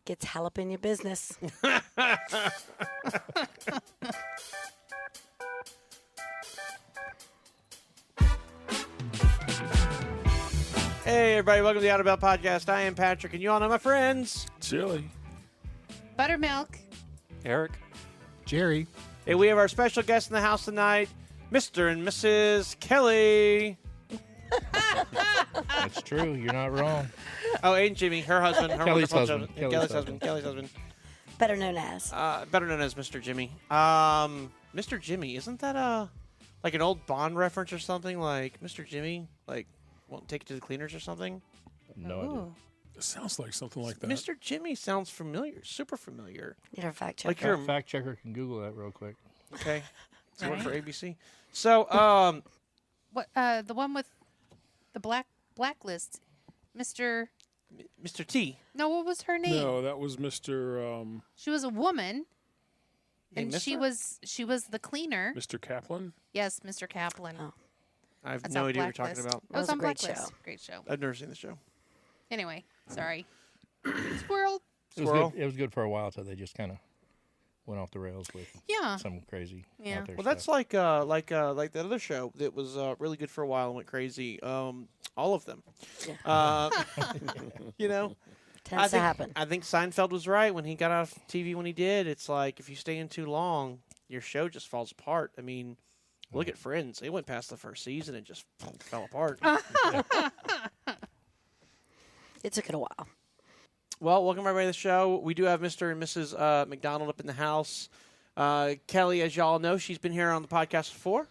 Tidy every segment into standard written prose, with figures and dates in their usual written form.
It's jalapeno business. Hey, everybody. Welcome to the Auto Bell Podcast. I am Patrick, and you all know my friends. Chili. Buttermilk. Eric. Jerry. Hey, we have our special guest in the house tonight, Mr. and Mrs. Kelly. That's true. You're not wrong. Oh, and Jimmy, her husband. Her Kelly's wonderful husband. husband. Kelly's husband. Better known as. Better known as Mr. Jimmy. Mr. Jimmy, isn't that like an old Bond reference or something? Like, Mr. Jimmy, like, won't take it to the cleaners or something? No idea. Ooh. It sounds like something like that. Mr. Jimmy sounds familiar, super familiar. Need our fact check. Like you're Fact checker can Google that real quick. okay. Does it work for Right. ABC? So, What? The one with the blacklist, Mr. Mr. T. No, what was her name? No, that was Mr. She was a woman, Hey, and she Mr.? was the cleaner. Mr. Kaplan. Yes, Mr. Kaplan. Oh. I have That's no on idea what you're talking Blacklist. about. That was was a on great Blacklist. show. Great show. I've never seen the show. Anyway, sorry. Squirrel. Squirrel. It was good for a while till they just kind of went off the rails with Yeah. some crazy. Yeah. Out there Well, that's stuff. like that other show that was really good for a while and went crazy. All of them. Yeah. You know, Tends to happen. I think Seinfeld was right when he got off TV when he did. It's like if you stay in too long, your show just falls apart. I mean, look at Friends. It went past the first season and just fell apart. It took it a while. Well, welcome everybody to the show. We do have Mr. and Mrs. McDonald up in the house. Kelly, as y'all know, she's been here on the podcast before.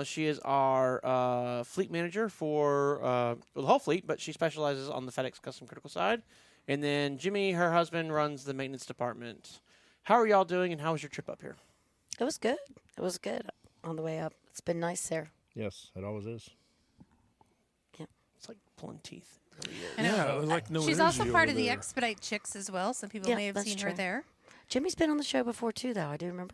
She is our fleet manager for the whole fleet, but she specializes on the FedEx Custom Critical side. And then Jimmy, her husband, runs the maintenance department. How are y'all doing, and how was your trip up here? It was good. It was good on the way up. It's been nice there. Yes, it always is. It's like pulling teeth. It really is. I know. Yeah, it was like no She's also energy part over of the there. Expedite Chicks as well. Some people Yeah, may have that's seen her true. there. Jimmy's been on the show before too, though. I do remember.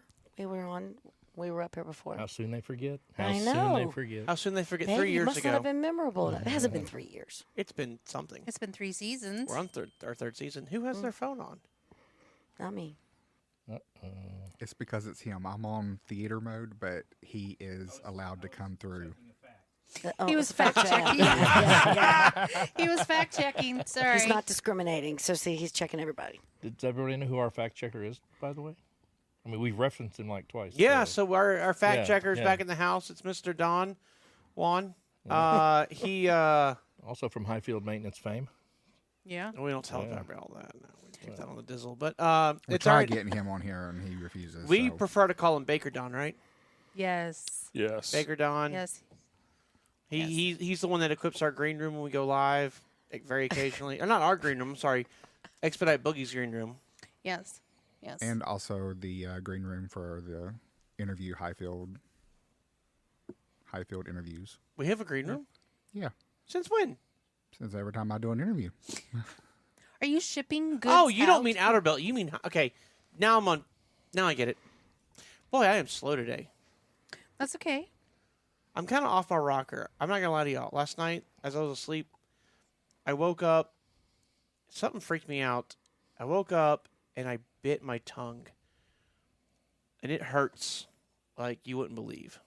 We were up here before. How soon they forget. How I soon know. they forget. How soon they forget? Hey, 3 it years must ago. not have been memorable. It hasn't been 3 years. It's been something. It's been 3 seasons. We're on our third season. Who has their phone on? Not me. It's because it's him. I'm on theater mode, but he is allowed to come through. He was fact checking. Yeah. He was fact checking. Sorry. He's not discriminating. So, see, he's checking everybody. Does everybody know who our fact checker is, by the way? I mean, we've referenced him like twice. Yeah, so our fact Yeah, checker's yeah. back in the house. It's Mr. Juan. He Also from Hyfield maintenance fame. Yeah. we don't tell Yeah. about all that. No, we keep that on the dizzle. But We it's all tried right. getting him on here, and he refuses. We so. prefer to call him Baker Don, right? Yes. Yes. Baker Don. Yes. He's the one that equips our green room when we go live, very occasionally. Or not our green room. I'm sorry, Expedite Boogie's green room. Yes. Yes. And also the green room for the interview Hyfield interviews. We have a green room. Yeah, Since when? since every time I do an interview. Are you shipping goods? Oh, you don't out? mean outer belt. You mean okay. Now I'm on. Now I get it. Boy, I am slow today. That's okay. I'm kind of off my rocker. I'm not gonna lie to y'all. Last night, as I was asleep, I woke up. Something freaked me out. I woke up and I bit my tongue, and it hurts like you wouldn't believe.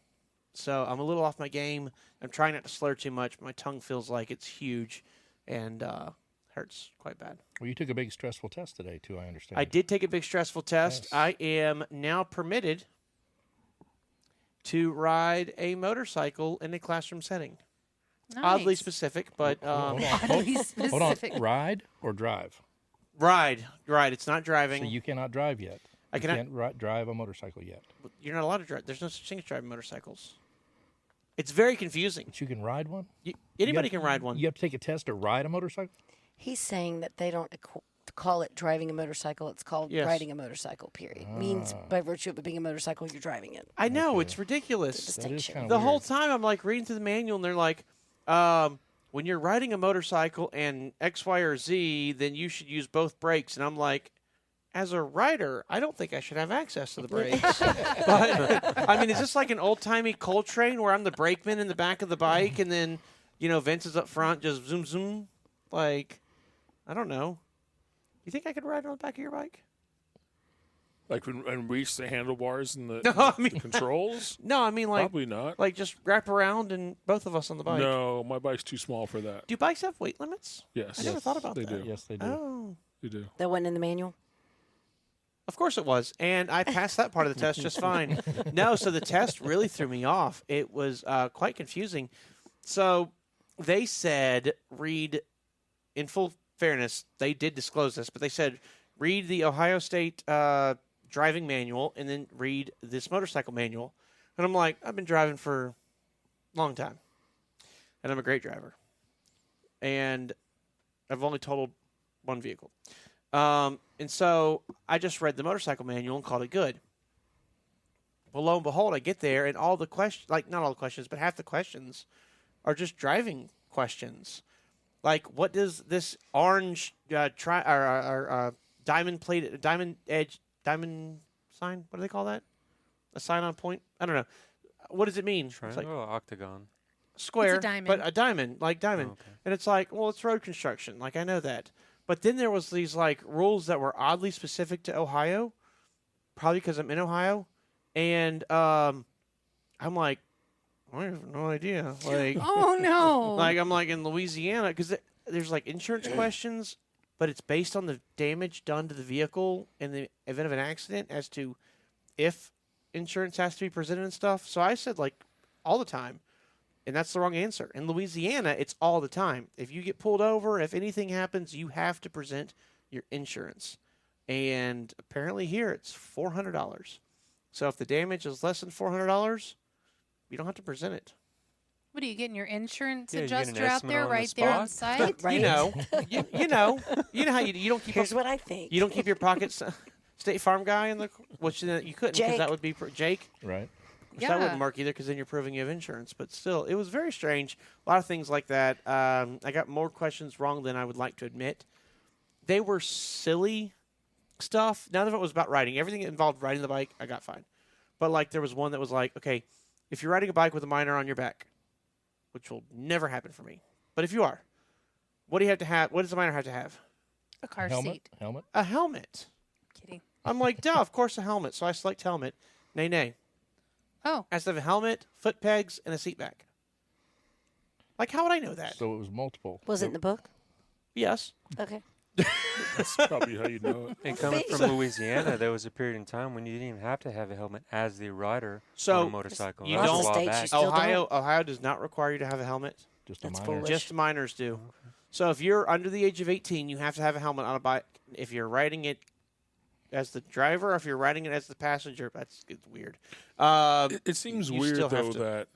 So I'm a little off my game. I'm trying not to slur too much. But my tongue feels like it's huge, and hurts quite bad. Well, you took a big stressful test today, too, I understand. I did take a big stressful test. Yes. I am now permitted to ride a motorcycle in a classroom setting. Nice. Oddly specific, but Hold on. Oddly Hold on. specific. Ride or drive? ride. It's not driving. So you cannot drive yet. I You cannot- can't drive a motorcycle yet. You're not allowed to drive. There's no such thing as driving motorcycles. It's very confusing. But you can ride one? Anybody can ride one. You have to take a test to ride a motorcycle? He's saying that they don't call it driving a motorcycle. It's called Yes. riding a motorcycle, period. Means by virtue of it being a motorcycle, you're driving it. I know, Okay. it's ridiculous. It's a That is distinction. kind The of whole time I'm like reading through the manual and they're like, when you're riding a motorcycle and X, Y, or Z, then you should use both brakes. And I'm like, as a rider, I don't think I should have access to the brakes. But, I mean, is this like an old-timey Coltrane where I'm the brakeman in the back of the bike and then, Vince is up front, just zoom, zoom? Like, I don't know. You think I could ride on the back of your bike? Like and reach the handlebars and the, No, I mean- the controls? No, I mean like Probably not. like just wrap around and both of us on the bike. No, my bike's too small for that. Do bikes have weight limits? Yes. I never thought about they that. do. Yes, they do. Oh. They do. That wasn't in the manual. Of course it was, and I passed that part of the test just fine. No, so the test really threw me off. It was quite confusing. So they said, read, in full fairness, they did disclose this, but they said, read the Ohio State driving manual and then read this motorcycle manual. And I'm like, I've been driving for a long time, and I'm a great driver. And I've only totaled one vehicle. And so I just read the motorcycle manual and called it good. Well, lo and behold, I get there, and all the questions, like not all the questions, but half the questions are just driving questions. Like, what does this orange diamond plate, diamond edge, diamond sign? What do they call that? A sign on point? I don't know. What does it mean? It's Triangle like or octagon? square, diamond. but a diamond, like diamond. Oh, okay. And it's like, well, it's road construction. Like, I know that. But then there was these, like, rules that were oddly specific to Ohio, probably because I'm in Ohio. And I'm like, I have no idea. Like, Oh no! like I'm like in Louisiana because there's like insurance questions, but it's based on the damage done to the vehicle in the event of an accident as to if insurance has to be presented and stuff. So I said like all the time, and that's the wrong answer. In Louisiana, it's all the time. If you get pulled over, if anything happens, you have to present your insurance. And apparently here it's $400. So if the damage is less than $400, you don't have to present it. What are you getting your insurance Yeah, you get an adjuster out estimate there on the right there on spot. site? Right. You know, you know how you don't keep Here's up, what I think. you don't keep your pockets. State Farm guy in the which you couldn't because Jake. that would be Jake. Right. Which that Yeah. wouldn't work either because then you're proving you have insurance. But still, it was very strange. A lot of things like that. I got more questions wrong than I would like to admit. They were silly stuff. None of it was about riding. Everything that involved riding the bike, I got fine. But like there was one that was like, okay, if you're riding a bike with a minor on your back, which will never happen for me, but if you are, what do you have to have? What does the minor have to have? A car Helmet. seat. Helmet. A helmet. Kidding. I'm like, duh, of course a helmet. So I select helmet. Nay. Oh, Has to have a helmet, foot pegs, and a seat back. Like, how would I know that? So it was multiple. Was it in the book? Yes. Okay. That's probably how you know it. And coming from So- Louisiana, there was a period in time when you didn't even have to have a helmet as the rider So, on a motorcycle. you That was don't- a while States, back. you still Ohio does not require you to have a helmet. Just a That's minor. foolish. Just minors do. So if you're under the age of 18, you have to have a helmet on a bike. If you're riding it as the driver, or if you're riding it as the passenger, it's weird. It seems you weird, still have though, to- that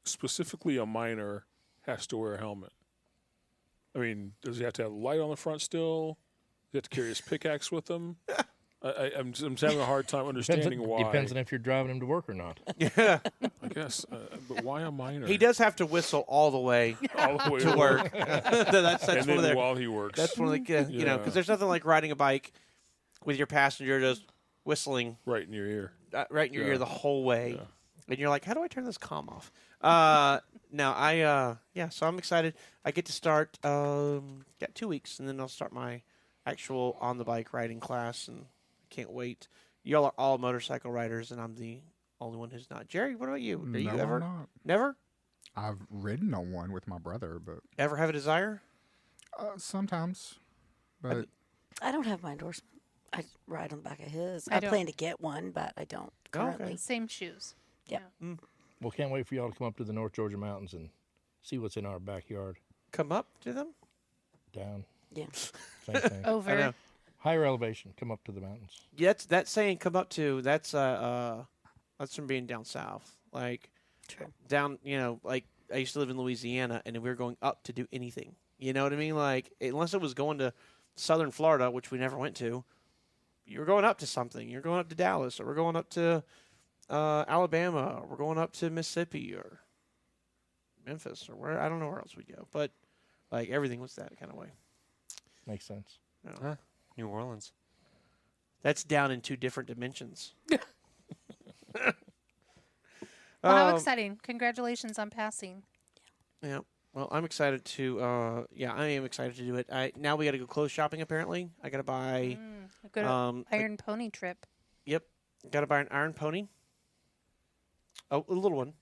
specifically a minor has to wear a helmet. I mean, does he have to have a light on the front still? Does he have to carry his pickaxe with him? I'm having a hard time understanding why. Depends on if you're driving him to work or not. Yeah, I guess. But why a minor? he does have to whistle all the way all the way to work. that's and one then of their. while he works. That's one of the you know Yeah. because there's nothing like riding a bike with your passenger just whistling right in your ear. right in your ear Yeah. the whole way, Yeah. and you're like, how do I turn this comm off? No, so I'm excited. I get to start. Got 2 weeks, and then I'll start my actual on the bike riding class, and I can't wait. Y'all are all motorcycle riders, and I'm the only one who's not. Jerry, what about you? Are you No, I'm ever not. never I've ridden on one with my brother, but ever have a desire? sometimes. But I don't have my endorsement. I ride on the back of his. I I don't. plan to get one, but I don't currently. same shoes. Yeah. Well, can't wait for y'all to come up to the North Georgia mountains and see what's in our backyard. Come up to them. Down. Yeah. Same thing. I know. Over. Higher elevation. Come up to the mountains. Yeah, that's saying come up to. That's from being down south. Like True. down, like I used to live in Louisiana, and we were going up to do anything. You know what I mean? Like unless it was going to southern Florida, which we never went to, you're going up to something. You're going up to Dallas, or we're going up to Alabama, or we're going up to Mississippi, or Memphis, or where I don't know where else we'd go, but like everything was that kind of way. Makes sense. You know. Huh? New Orleans. That's down in two different dimensions. Well, how Um, exciting. Congratulations on passing. Yeah. Well, I'm excited to. I am excited to do it. Now we got to go clothes shopping. Apparently, I got to buy. A good Iron Pony trip. Yep, got to buy an iron pony. Oh, a little one,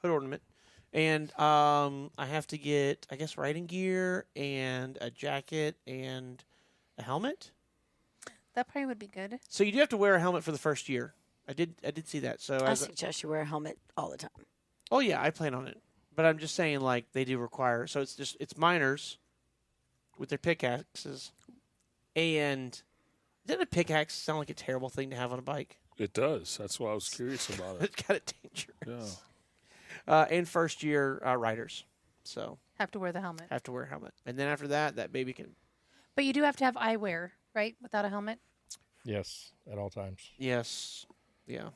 hood ornament, and I have to get, I guess, riding gear and a jacket and a helmet. That probably would be good. So you do have to wear a helmet for the first year. I did see that. So I suggest you wear a helmet all the time. oh yeah, I plan on it. But I'm just saying, like, they do require. So it's miners with their pickaxes, and doesn't a pickaxe sound like a terrible thing to have on a bike? It does. That's why I was curious about it. It's kind of dangerous. Yeah. And first year riders, so Have to wear the helmet. have to wear a helmet. And then after that, that baby can. But you do have to have eyewear, right? Without a helmet. Yes, at all times. Yes, yeah.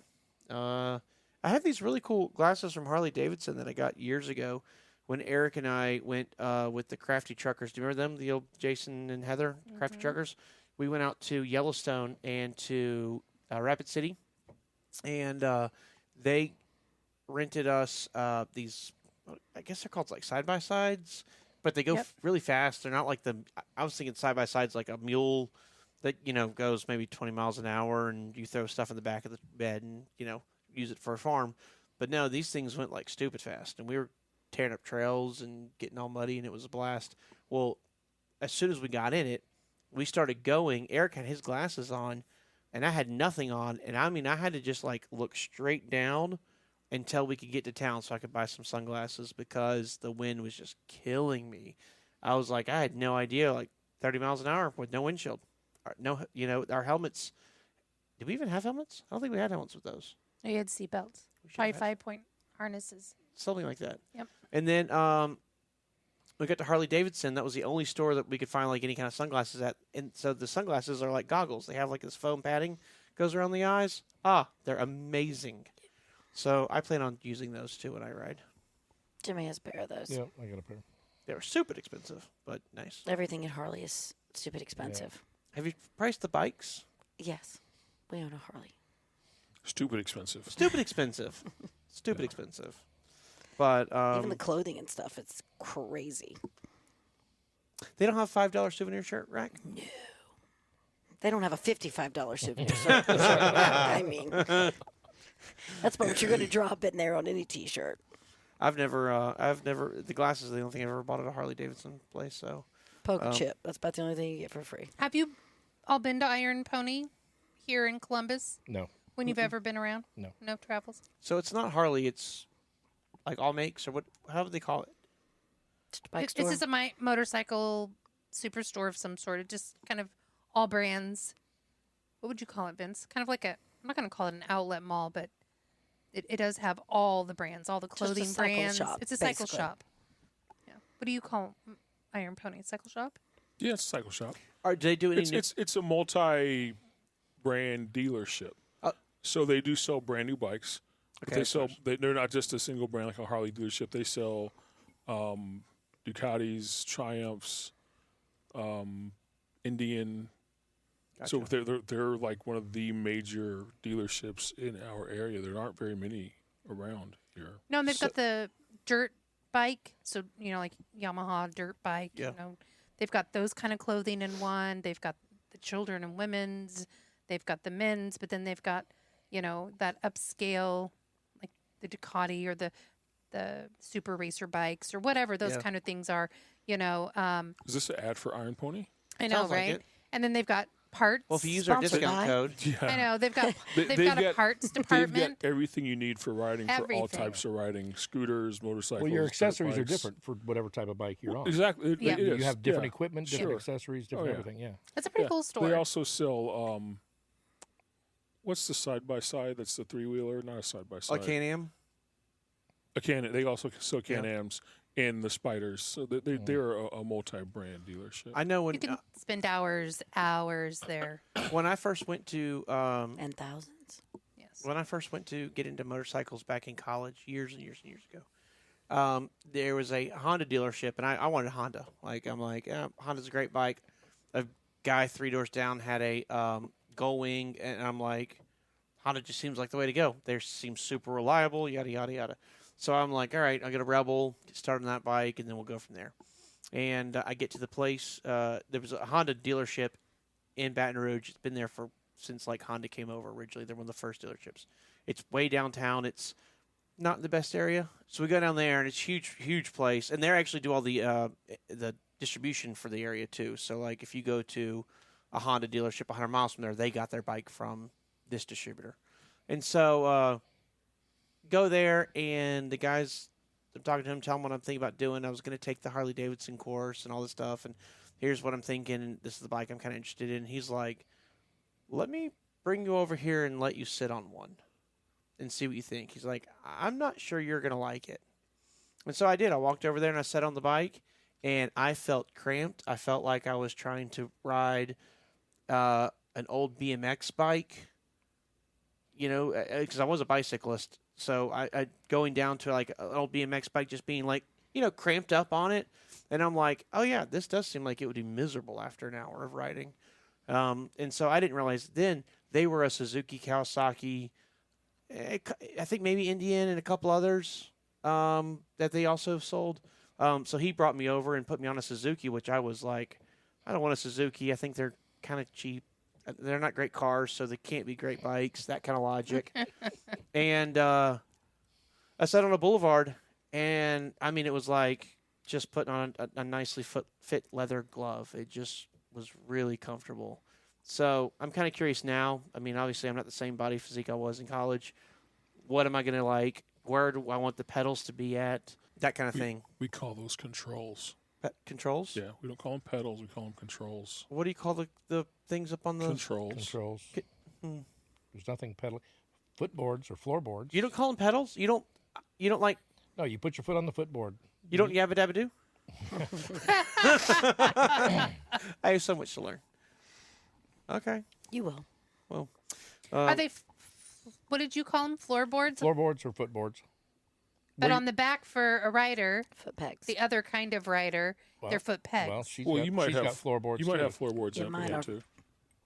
I have these really cool glasses from Harley-Davidson that I got years ago when Eric and I went with the Crafty Truckers. Do you remember them? The old Jason and Heather Crafty Truckers? We went out to Yellowstone and to Rapid City, and they rented us these, I guess they're called like side-by-sides, but they go really fast. They're not like I was thinking side-by-sides like a mule that, goes maybe 20 miles an hour, and you throw stuff in the back of the bed and, use it for a farm. But no, these things went like stupid fast, and we were tearing up trails and getting all muddy, and it was a blast. Well, as soon as we got in it, we started going. Eric had his glasses on, and I had nothing on. And I mean, I had to just like look straight down until we could get to town so I could buy some sunglasses because the wind was just killing me. I was like, I had no idea, like 30 miles an hour with no windshield. No, our helmets. Did we even have helmets? I don't think we had helmets with those. No, you had seatbelts. We should Probably have 5-point harnesses. something like that. Yep. And then we got to Harley-Davidson. That was the only store that we could find like any kind of sunglasses at. And so the sunglasses are like goggles. They have like this foam padding goes around the eyes. They're amazing. So I plan on using those too when I ride. Jimmy has a pair of those. Yeah, I got a pair. They were super expensive, but nice. Everything at Harley is stupid expensive. Have you priced the bikes? Yes. We own a Harley. Stupid expensive. Stupid expensive. Stupid expensive. But Even the clothing and stuff, it's crazy. they don't have $5 souvenir shirt rack. No. They don't have a $55 souvenir shirt. I mean, that's what you're going to drop in there on any T-shirt. I've never, the glasses are the only thing I've ever bought at a Harley-Davidson place, so. Poker chip. That's about the only thing you get for free. Have you all been to Iron Pony here in Columbus No. when you've ever been around? No. No travels? So it's not Harley, it's like all makes, or what, how do they call it? Just a bike It's store. just a motorcycle superstore of some sort. It just kind of all brands. What would you call it, Vince? Kind of like I'm not going to call it an outlet mall, but it does have all the brands, all the Just a clothing cycle brands. shop, It's a cycle basically. shop. Yeah. What do you call Iron Pony? Cycle shop? Yeah, it's a cycle shop. Or do they do any It's a multi-brand dealership. So they do sell brand new bikes. But Okay, they sell. They're not just a single brand like a Harley dealership. They sell Ducatis, Triumphs, Indian. So they're like one of the major dealerships in our area. There aren't very many around here. No, and they've got the dirt bike. So, like Yamaha dirt bike. Yeah. They've got those kind of clothing in one. They've got the children and women's. They've got the men's. But then they've got, that upscale, like the Ducati or the super racer bikes or whatever those kind of things are. Is this an ad for Iron Pony? I know, Sounds like right? it. And then they've got parts. Well, if you use our Sponsored discount by- code, Yeah. I know they've got They've got a got- parts They've department. got everything you need for riding for all Everything. types of riding: scooters, motorcycles. Well, your dirt accessories are bikes. different for whatever type of bike you're on. Exactly. It Yeah. is. You have different Yeah. equipment, different Sure. accessories, different yeah. everything. Yeah. It's a pretty Yeah. cool store. They also sell what's the side by side? That's the 3-wheeler, not a side by side. like Can-Am. A Can. They also sell Can-Ams and the Spiders. So they're a multi-brand dealership. I know You can spend hours there. when I first went to And thousands. Yes. when I first went to get into motorcycles back in college, years and years and years ago, there was a Honda dealership, and I wanted a Honda. Honda's a great bike. A guy 3 doors down had a Goldwing, and I'm like, Honda just seems like the way to go. They seem super reliable, yada, yada, yada. So I'm like, all right, I'll get a Rebel, get started on that bike, and then we'll go from there. And I get to the place. There was a Honda dealership in Baton Rouge. It's been there since like Honda came over originally. They're one of the first dealerships. It's way downtown. It's not the best area. So we go down there, and it's huge place. And they actually do all the distribution for the area too. So like if you go to a Honda dealership 100 miles from there, they got their bike from this distributor. And so go there, and the guys, I'm talking to him, tell him what I'm thinking about doing. I was going to take the Harley-Davidson course and all this stuff, and here's what I'm thinking, and this is the bike I'm kind of interested in. He's like, let me bring you over here and let you sit on one and see what you think. He's like, I'm not sure you're going to like it. And so I did. I walked over there, and I sat on the bike, and I felt cramped. I felt like I was trying to ride an old BMX bike, because I was a bicyclist. So I going down to like an old BMX bike, just being like, cramped up on it. And I'm like, oh yeah, this does seem like it would be miserable after an hour of riding. And so I didn't realize then they were a Suzuki, Kawasaki, I think maybe Indian and a couple others that they also sold. So he brought me over and put me on a Suzuki, which I was like, I don't want a Suzuki. I think they're kind of cheap. They're not great cars, so they can't be great bikes, that kind of logic. And I sat on a Boulevard, and, I mean, it was like just putting on a nicely fit leather glove. It just was really comfortable. So I'm kind of curious now. I mean, obviously I'm not the same body physique I was in college. What am I going to like? Where do I want the pedals to be at? That kind of thing. We call those controls. Controls? Yeah, we don't call them pedals. We call them controls. What do you call the things up on the... Controls. There's nothing pedaling. Footboards or floorboards. You don't call them pedals? You don't like... No, you put your foot on the footboard. You don't yabba dabba do? I have so much to learn. Okay. You will. Well, Are they? What did you call them? Floorboards. Floorboards or footboards. But on the back for a rider, Foot pegs. the other kind of rider, they're foot pegs. Well, You might have got floorboards. You might too. have floorboards Yeah, in mine there are too.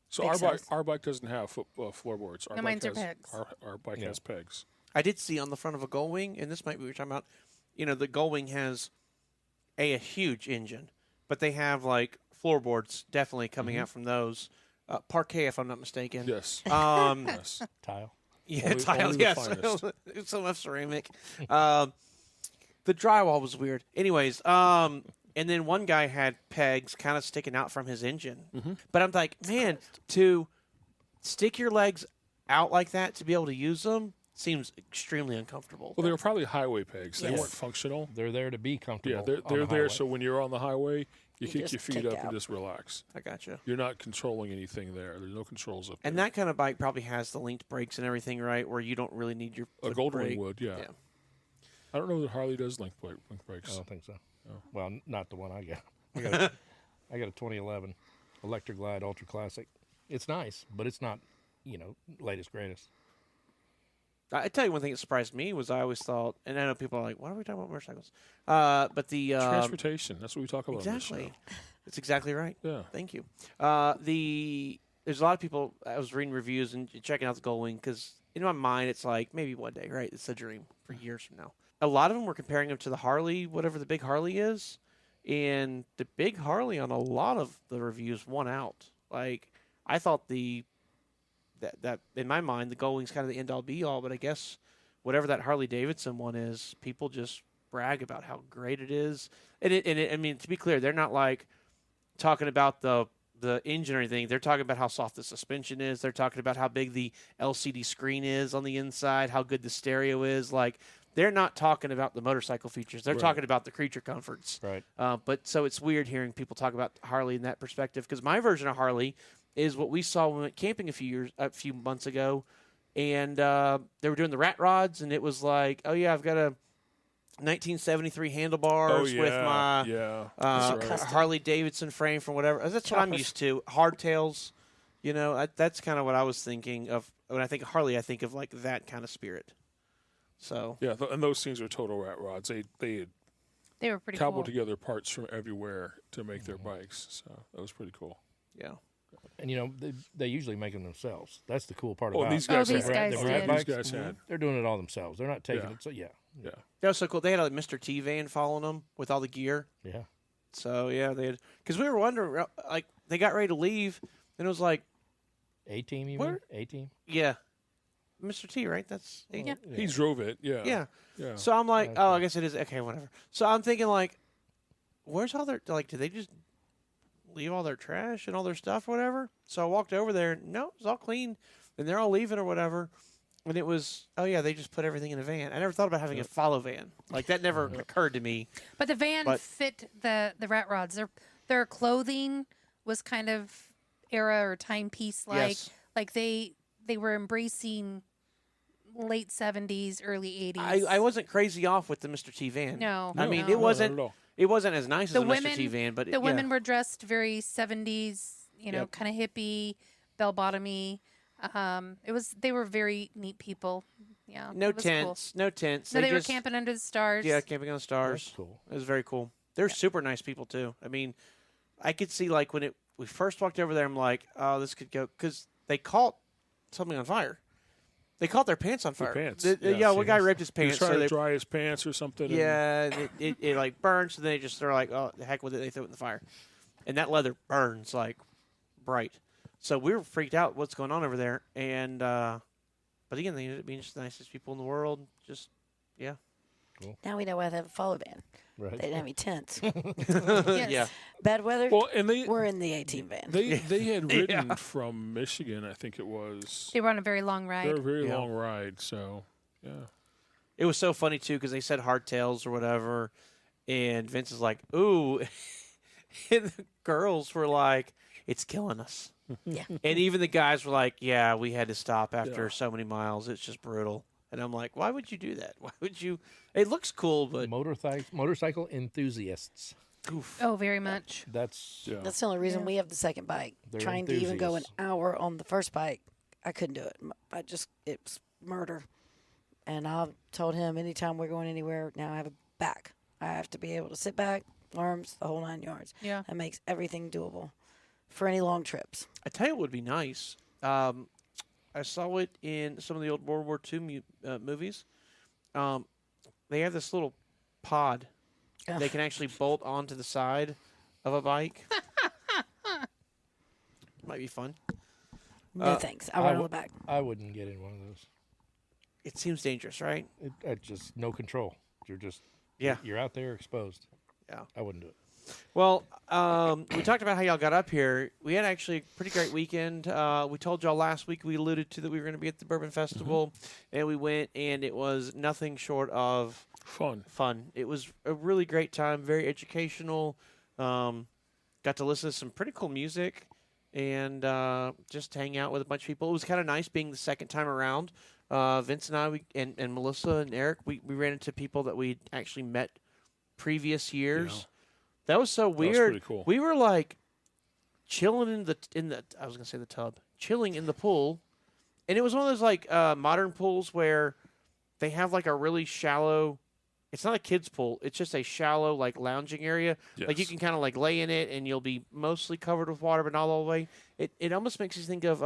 So big size. our bike doesn't have floorboards. Our No, bike mine's are has, pegs. Our bike has pegs. I did see on the front of a Goldwing, and this might be what you're talking about, the Goldwing has a huge engine, but they have, like, floorboards definitely coming out from those. Parquet, if I'm not mistaken. Yes. Yes. Tile. Yeah, Only tile, the yes. finest. Some of ceramic. The drywall was weird. Anyways, and then one guy had pegs kind of sticking out from his engine. Mm-hmm. But I'm like, man, to stick your legs out like that to be able to use them seems extremely uncomfortable. Well, they were probably highway pegs. They Yes. weren't functional. They're there to be comfortable. Yeah, they're on the there highway. so when you're on the highway, you kick just your feet take up out. and just relax. I gotcha. You're not controlling anything there. There's no controls up And there. that kind of bike probably has the linked brakes and everything, right? Where you don't really need your A foot Goldwing brake. would, yeah. Yeah. I don't know that Harley does link brakes. I don't think so. Oh. Well, not the one I got. I got a 2011 Electra Glide Ultra Classic. It's nice, but it's not, latest greatest. I tell you one thing that surprised me was I always thought, and I know people are like, "Why are we talking about motorcycles?" But the Transportation. That's what we talk about exactly, on this that's exactly right. show. Yeah. Thank you. There's a lot of people. I was reading reviews and checking out the Goldwing because in my mind it's like maybe one day, right? It's a dream for years from now. A lot of them were comparing them to the Harley, whatever the big Harley is, and the big Harley on a lot of the reviews won out. Like I thought that in my mind the Goldwing's kind of the end all be all, but I guess whatever that Harley-Davidson one is, people just brag about how great it is. And I mean, to be clear, they're not like talking about the engine or anything. They're talking about how soft the suspension is. They're talking about how big the LCD screen is on the inside, how good the stereo is. Like, they're not talking about the motorcycle features. They're Right. talking about the creature comforts. Right. But so it's weird hearing people talk about Harley in that perspective because my version of Harley is what we saw when we went camping a few months ago, and they were doing the rat rods, and it was like, oh yeah, I've got a 1973 handlebars with my That's right. Harley-Davidson frame from whatever. That's what I'm Choppers. used to. Hardtails, that's kind of what I was thinking of when I think of Harley. I think of like that kind of spirit. So Yeah, and those things are total rat rods. They had They were pretty cobbled cool. together parts from everywhere to make their bikes. So that was pretty cool. yeah. And they usually make them themselves. That's the cool part Oh, about these it. guys these had. guys The did. rat These bikes, guys had. they're doing it all themselves. They're not taking Yeah. it. So yeah, Yeah. That was so cool. They had a Mr. T van following them with all the gear. Yeah. So yeah, they had because we were wondering like they got ready to leave, and it was like, A team, you Where- mean? A team. yeah, Mr. T, right? That's Yeah. He drove it. Yeah. yeah. Yeah. So I'm like, Okay. oh, I guess it is okay, whatever. So I'm thinking like, where's all their like? Did they just leave all their trash and all their stuff, or whatever? So I walked over there. No, it was all clean, and they're all leaving or whatever. And it was, oh yeah, they just put everything in a van. I never thought about having a follow van. Like that never occurred to me. But the van But- fit the rat rods. Their clothing was kind of era or timepiece like. Yes. Like they were embracing late 70s, early 80s. I wasn't crazy off with the Mr. T van. No, I mean no. it wasn't. not at all. It wasn't as nice as The a women, Mr. T van, but the yeah. women were dressed very 70s, Yep. kind of hippie, bell bottomy. They were very neat people. Yeah. no it was cool. tents, no tents. No, they were just- camping under the stars. Yeah, camping on the stars. That's cool. It was very cool. They're super nice people too. I mean, I could see like when we first walked over there, I'm like, oh, this could go because they caught something on fire. They caught their pants on fire. pants, Yeah, yeah, one guy ripped his He was pants. trying So to they, dry his pants or something. and- yeah, it like burned. So they're like, oh, the heck with it. They threw it in the fire, and that leather burns like bright. So we were freaked out. What's going on over there? And but again, they ended up being just the nicest people in the world. Just yeah. Now we know why they have a follow van. Right. They didn't have any tents. Yes. Yeah. Bad weather, Well, and they we're in the 18 van. they had ridden from Michigan, I think it was. They were on a very long They ride. were a very Yeah. long ride, so yeah. It was so funny too because they said hardtails or whatever, and Vince is like, "Ooh," and the girls were like, "It's killing us." Yeah. And even the guys were like, "Yeah, we had to stop after Yeah. so many miles. It's just brutal." And I'm like, "Why would you do that? Why would you?" It looks cool, but Motorcycle enthusiasts. oof. Oh, very much. That's Yeah. That's the only reason we have the second bike. They're Trying to even go an enthusiasts. hour on the first bike, I couldn't do it. It was murder. And I told him anytime we're going anywhere, now I have a back. I have to be able to sit back, arms, the whole 9 yards. Yeah. That makes everything doable for any long trips. I tell you what would be nice. I saw it in some of the old World War II movies. They have this little pod they can actually bolt onto the side of a bike. Might be fun. No thanks. I ride on the back. I wouldn't get in one of those. It seems dangerous, right? It just no control. You're just Yeah. You're out there exposed. Yeah. I wouldn't do it. Well, we talked about how y'all got up here. We had actually a pretty great weekend. We told y'all last week we alluded to that we were going to be at the Bourbon Festival, and we went, and it was nothing short of Fun. It was a really great time, very educational. Got to listen to some pretty cool music and just hang out with a bunch of people. It was kind of nice being the second time around. Vince and I, and Melissa and Eric, we ran into people that we actually met previous years. Yeah. That was so was weird. pretty cool. We were like chilling in the I was gonna say the tub, chilling in the pool, and it was one of those like modern pools where they have like a really shallow. It's not a kid's pool. It's just a shallow like lounging area. Like you Yes. can kind of like lay in it, and you'll be mostly covered with water, but not all the way. It almost makes you think of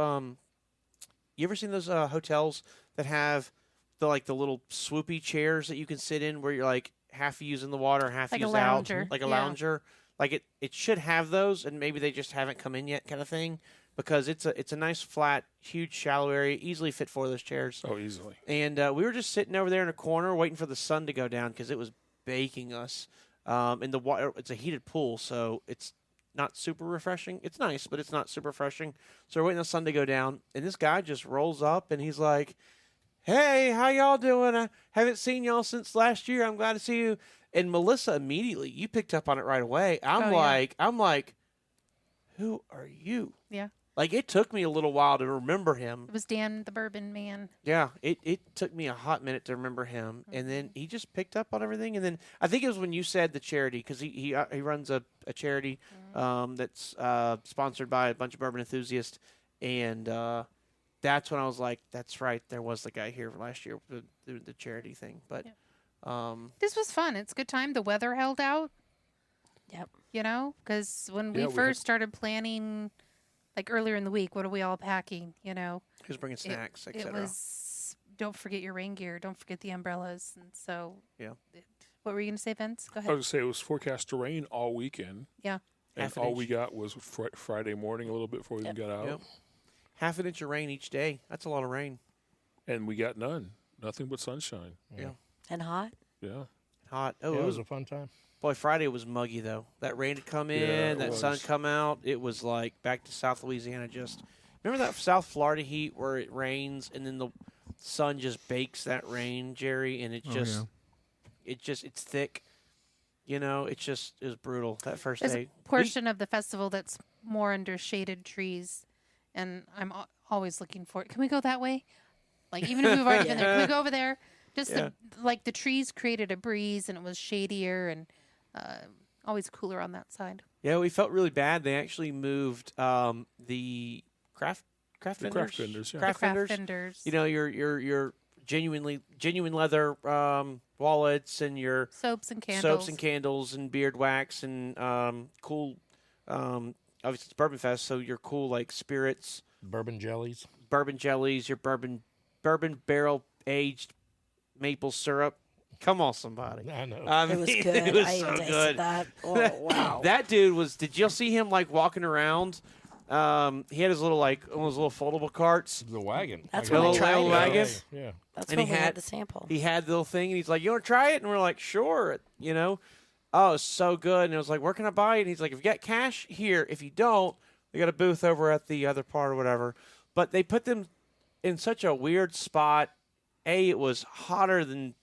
you ever seen those hotels that have the little swoopy chairs that you can sit in where you're like half using the water, half Like a used lounger, out, like a yeah. lounger. Like it should have those, and maybe they just haven't come in yet, kind of thing. Because it's a nice flat, huge, shallow area, easily fit 4 of those chairs. Oh, easily. And we were just sitting over there in a corner, waiting for the sun to go down because it was baking us. And the water, it's a heated pool, so it's not super refreshing. It's nice, but it's not super refreshing. So we're waiting for the sun to go down, and this guy just rolls up, and he's like, "Hey, how y'all doing? I haven't seen y'all since last year. I'm glad to see you." And Melissa, immediately, you picked up on it right away. I'm like, "Who are you?" Yeah. Like, it took me a little while to remember him. It was Dan the Bourbon Man. Yeah, it took me a hot minute to remember him, and then he just picked up on everything. And then I think it was when you said the charity, because he runs a charity that's sponsored by a bunch of bourbon enthusiasts, and that's when I was like, that's right, there was the guy here last year with the charity thing. But This was fun. It's a good time. The weather held out. Yep. Because when we Yeah, we first started planning, like earlier in the week, what are we all packing? he was bringing snacks, It etc. was don't forget your rain gear. Don't forget the umbrellas. And so, Yeah. What were you going to say, Vince? Go I was ahead. going to say it was forecast to rain all weekend. Yeah. And Half an all inch. we got was Friday morning a little bit before we even got out. Yep. Half an inch of rain each day. That's a lot of rain. And we got none. Nothing but sunshine. Yeah. And hot. Yeah. Hot. Oh, Yeah, it it was was a fun time. boy. Friday was muggy though. That rain had come in. Yeah, it that sun was. come out. It was like back to South Louisiana. Just remember that South Florida heat where it rains and then the sun just bakes that rain, Jerry, and it just, it's thick. You know, it was brutal that first There's day. a portion of the festival that's more under shaded trees, and I'm always looking for it. Can we go that way? Like, even if we've already been there, can we go over there? Just the trees created a breeze, and it was shadier and always cooler on that side. Yeah, we felt really bad. They actually moved the craft vendors. The craft vendors, yeah. The craft vendors. vendors. You know, your genuine leather wallets and your Soaps and candles. soaps and candles and beard wax and cool. Obviously, it's Bourbon Fest, so your cool like spirits, Bourbon jellies. bourbon jellies, your bourbon barrel aged maple syrup. Come on, somebody. I know. It was good. It was I so even tasted good. that. Oh, wow. That dude was. Did you see him like walking around? He had his little like one of those little foldable carts. The wagon. That's I got when I it. tried it. wagon. Yeah. That's and when he we had- had the sample. He had the little thing, and he's like, "You want to try it?" And we're like, "Sure." You know, oh, it's so good. And it was like, "Where can I buy it?" And he's like, "If you got cash, here. If you don't, we got a booth over at the other part or whatever." But they put them in such a weird spot. It was hotter than.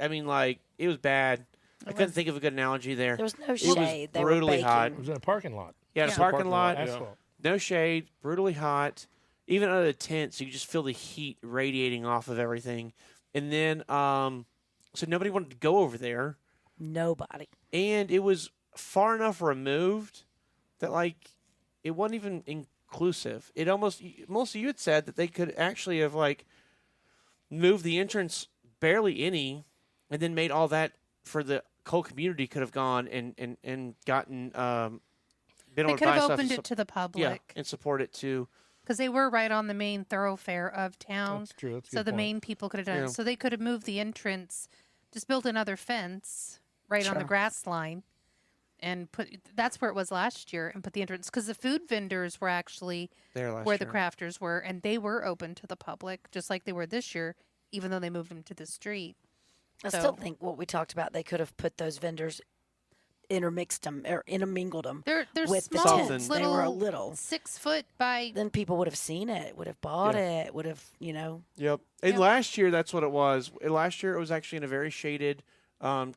I mean, like it was bad. I couldn't think of a good analogy there. There was no was shade. They were brutally baking. hot. It was in a parking lot. Yeah, the Yeah. parking lot, Asphalt. no shade, brutally hot. Even under the tents, you could just feel the heat radiating off of everything. And then, so nobody wanted to go over there. Nobody. And it was far enough removed that, like, it wasn't even inclusive. It almost, most of you had said that they could actually have, like, moved the entrance barely any and then made all that for the whole community could have gone and gotten, been They able to could buy have stuff opened and it to the yeah, public and support it too. because they were right on the main thoroughfare of town. That's true. That's a So good the point. main people could have done Yeah. it. So they could have moved the entrance, just built another fence right on the Sure. grass line, and that's where it was last year, and put the entrance because the food vendors were actually There last where the year. crafters were, and they were open to the public just like they were this year, even though they moved them to the street. I So- still think what we talked about, they could have put those vendors, intermixed them or intermingled them. They're With the small, tents. They little, were a little. 6 foot by. Then people would have seen it, would have bought Yeah. it, would have, Yep. And Yep. last year, that's what it was. Last year, it was actually in a very shaded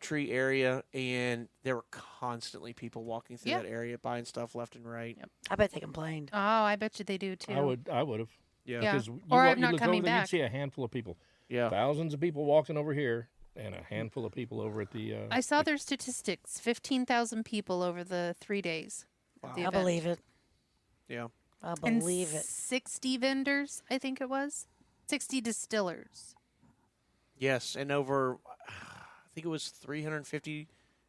tree area, and there were constantly people walking through Yeah. that area, buying stuff left and right. Yep. I bet they complained. Oh, I bet you they do too. I would have. Yeah. Yeah. Because Or I'm you not look coming over there, back. you'd see a handful of people. Yeah. Thousands of people walking over here, and a handful of people over at the. I saw their statistics: 15,000 people over the 3 days. at the I event. believe it. Yeah. I And believe it. 60 vendors, I think it was. 60 distillers. Yes. And over, I think it was 350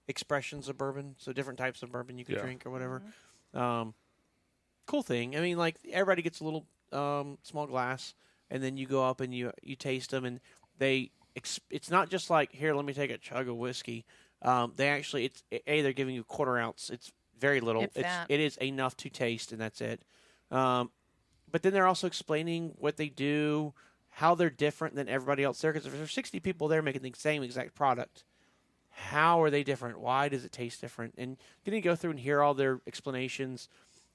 expressions of bourbon, so different types of bourbon you could Yeah. drink or whatever. Mm-hmm. Cool thing. I mean, like, everybody gets a little small glass, and then you go up and you taste them, and they it's not just like, here, let me take a chug of whiskey. They actually, they're giving you a quarter ounce. It's very little. If that. It is enough to taste, and that's it. But then they're also explaining what they do, how they're different than everybody else there. Because if there's 60 people there making the same exact product, how are they different? Why does it taste different? And you can go through and hear all their explanations.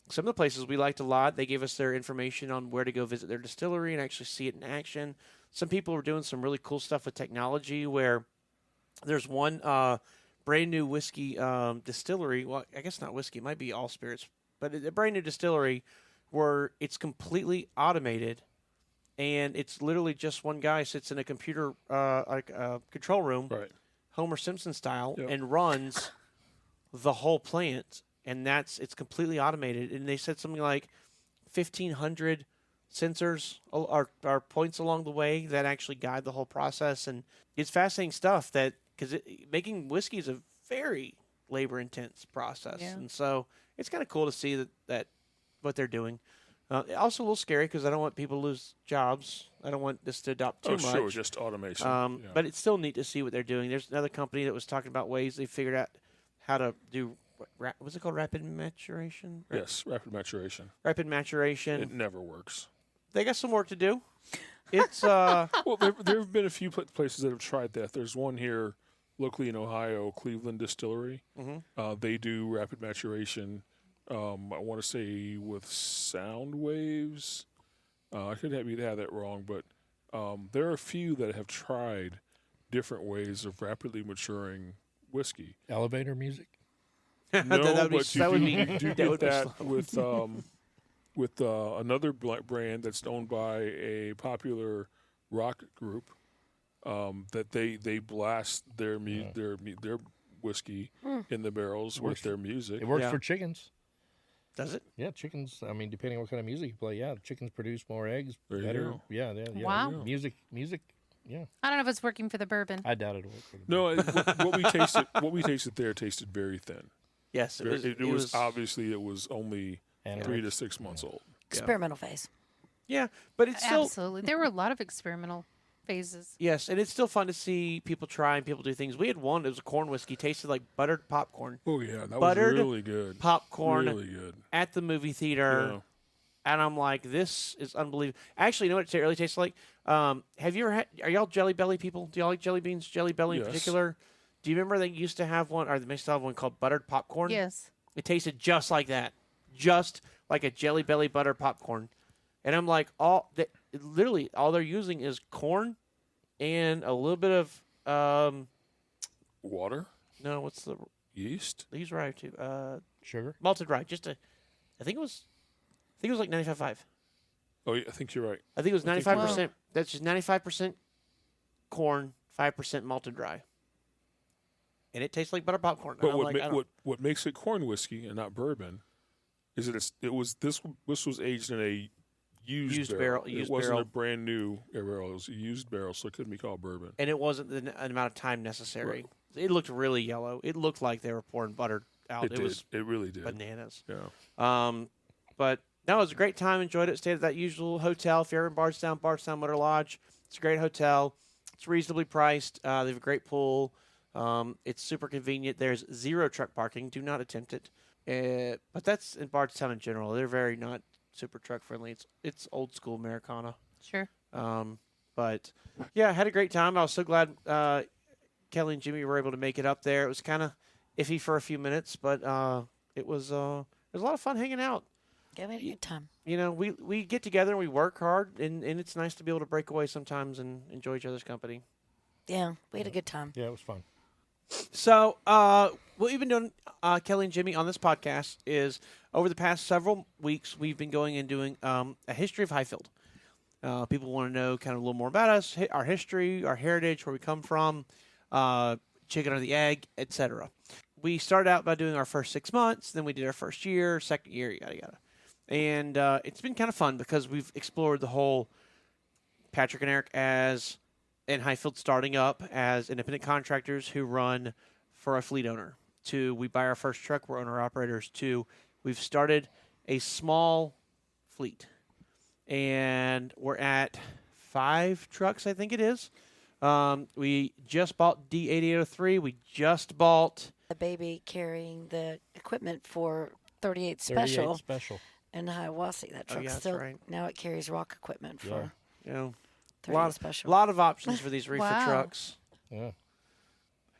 Some of the places we liked a lot, they gave us their information on where to go visit their distillery and actually see it in action. Some people were doing some really cool stuff with technology where there's one brand new whiskey distillery. Well, I guess not whiskey. It might be all spirits. But a brand new distillery where it's completely automated. And it's literally just one guy sits in a computer, like a control room, Right. Homer Simpson style, Yep. and runs the whole plant. And it's completely automated. And they said something like 1,500 sensors are points along the way that actually guide the whole process. And it's fascinating stuff because making whiskey is a very labor intense process. Yeah. And so it's kind of cool to see that what they're doing. Also a little scary because I don't want people to lose jobs. I don't want this to adopt too much. Sure, just automation. Yeah. But it's still neat to see what they're doing. There's another company that was talking about ways they figured out how to do, what's it called, rapid maturation? Yes, rapid maturation. Rapid maturation. It never works. They got some work to do. It's Well, there have been a few places that have tried that. There's one here locally in Ohio, Cleveland Distillery. They do rapid maturation. I want to say with sound waves. I could have that wrong, but there are a few that have tried different ways of rapidly maturing whiskey. Elevator music. No, that but would be you do get would be that slow. with another brand that's owned by a popular rock group. That they blast their whiskey in the barrels with their music. It works Yeah. for chickens. Does it? Yeah, chickens. I mean, depending on what kind of music you play, yeah, chickens produce more eggs. There you better. go. Yeah. Wow. Music. Yeah, I don't know if it's working for the bourbon. I doubt it'll work for the No, what we tasted there tasted very thin. Yes, It was obviously it was only And 3 to 6 months old. Experimental phase. Yeah, but it's still Absolutely. There were a lot of experimental phases. yes, and it's still fun to see people try and people do things. We had one. It was a corn whiskey, tasted like buttered popcorn. Oh yeah, that Buttered was really good. Popcorn Really good. at the movie theater. Yeah. And I'm like, this is unbelievable. Actually, you know what it really tastes like? Have you ever had? Are y'all Jelly Belly people? Do y'all like jelly beans? Jelly Belly in Yes. particular. Do you remember they used to have one, or they may still have one called buttered popcorn? Yes. It tasted just like that, just like a Jelly Belly butter popcorn. And I'm like, literally all they're using is corn and a little bit of Water, no, what's the yeast. these rye too? sugar. Malted rye. I think it was like 95.5. Oh, yeah, I think you're right. I think it was I think 95%. That's just 95% corn, 5% malted rye. And it tastes like butter popcorn. But And I'm like, I don't- what makes it corn whiskey and not bourbon is that this was aged in a used barrel. used It wasn't barrel. a brand new barrel. It was a used barrel, so it couldn't be called bourbon. and it wasn't the amount of time necessary. It looked really yellow. It looked like they were pouring butter out. It did. was It really did. bananas. Yeah. But no, it was a great time. Enjoyed it. Stayed at that usual hotel. If you're ever in Bardstown Motor Lodge. It's a great hotel. It's reasonably priced. They have a great pool. It's super convenient. There's 0 truck parking. Do not attempt it. But that's in Bardstown in general. They're very not super truck friendly. It's old school Americana. Sure. But yeah, I had a great time. I was so glad Kelly and Jimmy were able to make it up there. It was kind of iffy for a few minutes, but it was a lot of fun hanging out. Yeah, we had a good time. You know, we get together and we work hard, and it's nice to be able to break away sometimes and enjoy each other's company. Yeah, we had a good time. Yeah, it was fun. So, what we've been doing, Kelly and Jimmy, on this podcast is over the past several weeks, we've been going and doing a history of Hyfield. People want to know kind of a little more about us, our history, our heritage, where we come from, chicken or the egg, etc. We started out by doing our first 6 months, then we did our first year, second year, yada yada. And it's been kind of fun because we've explored the whole Patrick and Eric and Hyfield starting up as independent contractors who run for a fleet owner, to we buy our first truck, we're owner-operators, to we've started a small fleet. And we're at 5 trucks, I think it is. We just bought D8803. We just bought... The baby carrying the equipment for 38 38 Special special. in Hiawassee. That truck yeah, that's still right. now it carries rock equipment for You know, 38 Special. A lot of options for these reefer Wow. trucks. Yeah.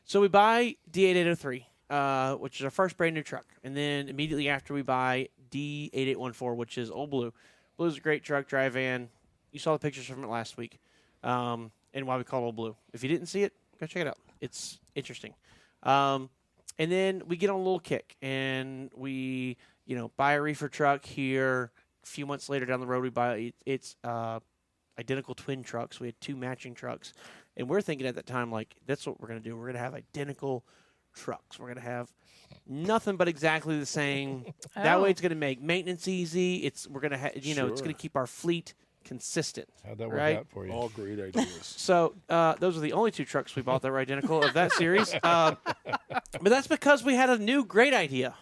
So we buy D8803, which is our first brand new truck. And then immediately after we buy D8814, which is Old Blue. Blue's a great truck, dry van. You saw the pictures from it last week. And why we call it Old Blue. If you didn't see it, go check it out. It's interesting. And then we get on a little kick and we, buy a reefer truck here. A few months later down the road, we buy it's identical twin trucks. We had 2 matching trucks. And we're thinking at that time, like, that's what we're going to do. We're going to have identical trucks. We're going to have nothing but exactly the same. That way it's going to make maintenance easy. We're going to have, it's Sure. going to keep our fleet consistent. How'd that work right? out for you? All great ideas. So those are the only 2 trucks we bought that were identical of that series. But that's because we had a new great idea.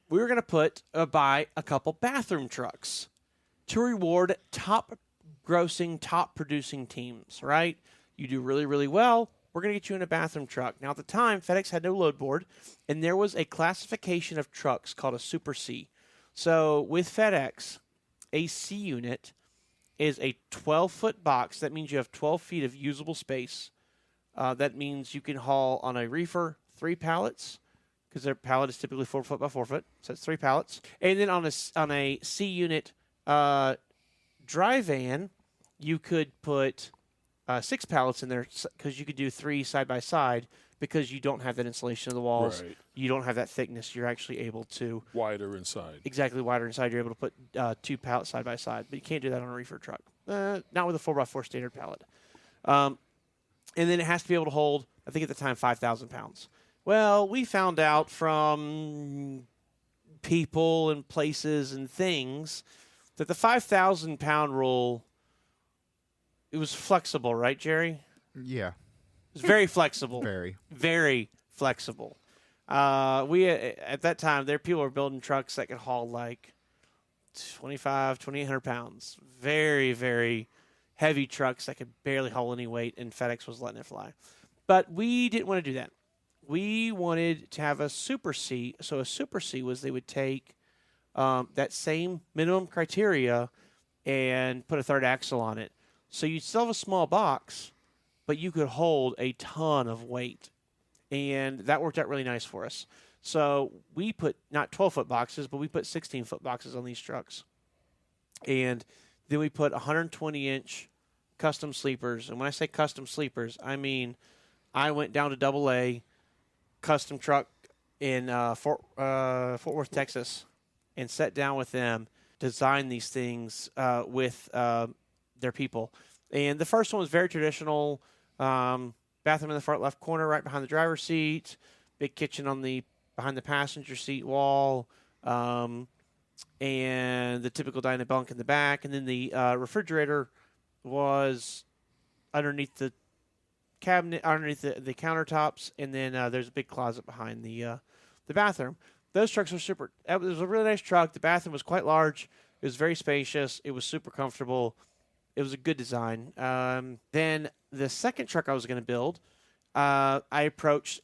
we were going to buy a couple bathroom trucks to reward top producing teams, right? You do really, really well, we're going to get you in a bathroom truck. Now, at the time, FedEx had no load board, and there was a classification of trucks called a Super C. So with FedEx, a C unit is a 12-foot box. That means you have 12 feet of usable space. That means you can haul on a reefer 3 pallets, because their pallet is typically 4 foot by 4 foot, so it's 3 pallets. And then on a C unit dry van, you could put 6 pallets in there, because you could do 3 side by side, because you don't have that insulation of the walls. Right. You don't have that thickness. You're actually able to Wider inside. exactly wider inside. You're able to put 2 pallets side by side, but you can't do that on a reefer truck. Not with a 4x4 standard pallet. And then it has to be able to hold, I think at the time, 5,000 pounds. Well, we found out from people and places and things that the 5,000 pound rule, it was flexible, right, Jerry? Yeah, It was very flexible. very. Very flexible. We at that time, people were building trucks that could haul like 2,800 pounds. Very, very heavy trucks that could barely haul any weight, and FedEx was letting it fly. But we didn't want to do that. We wanted to have a Super C. So a Super C was they would take that same minimum criteria and put a third axle on it. So you'd still have a small box, but you could hold a ton of weight. And that worked out really nice for us. So we put not 12-foot boxes, but we put 16-foot boxes on these trucks. And then we put 120-inch custom sleepers. And when I say custom sleepers, I mean I went down to AA custom truck in Fort Worth, Texas, and sat down with them, designed these things with their people. And the first one was very traditional, bathroom in the front left corner right behind the driver's seat, big kitchen behind the passenger seat wall, and the typical dining bunk in the back. And then the refrigerator was underneath the cabinet, underneath the countertops, and then there's a big closet behind the bathroom. Those trucks were super. It was a really nice truck. The bathroom was quite large. It was very spacious. It was super comfortable. It was a good design. Then the second truck I was going to build, I approached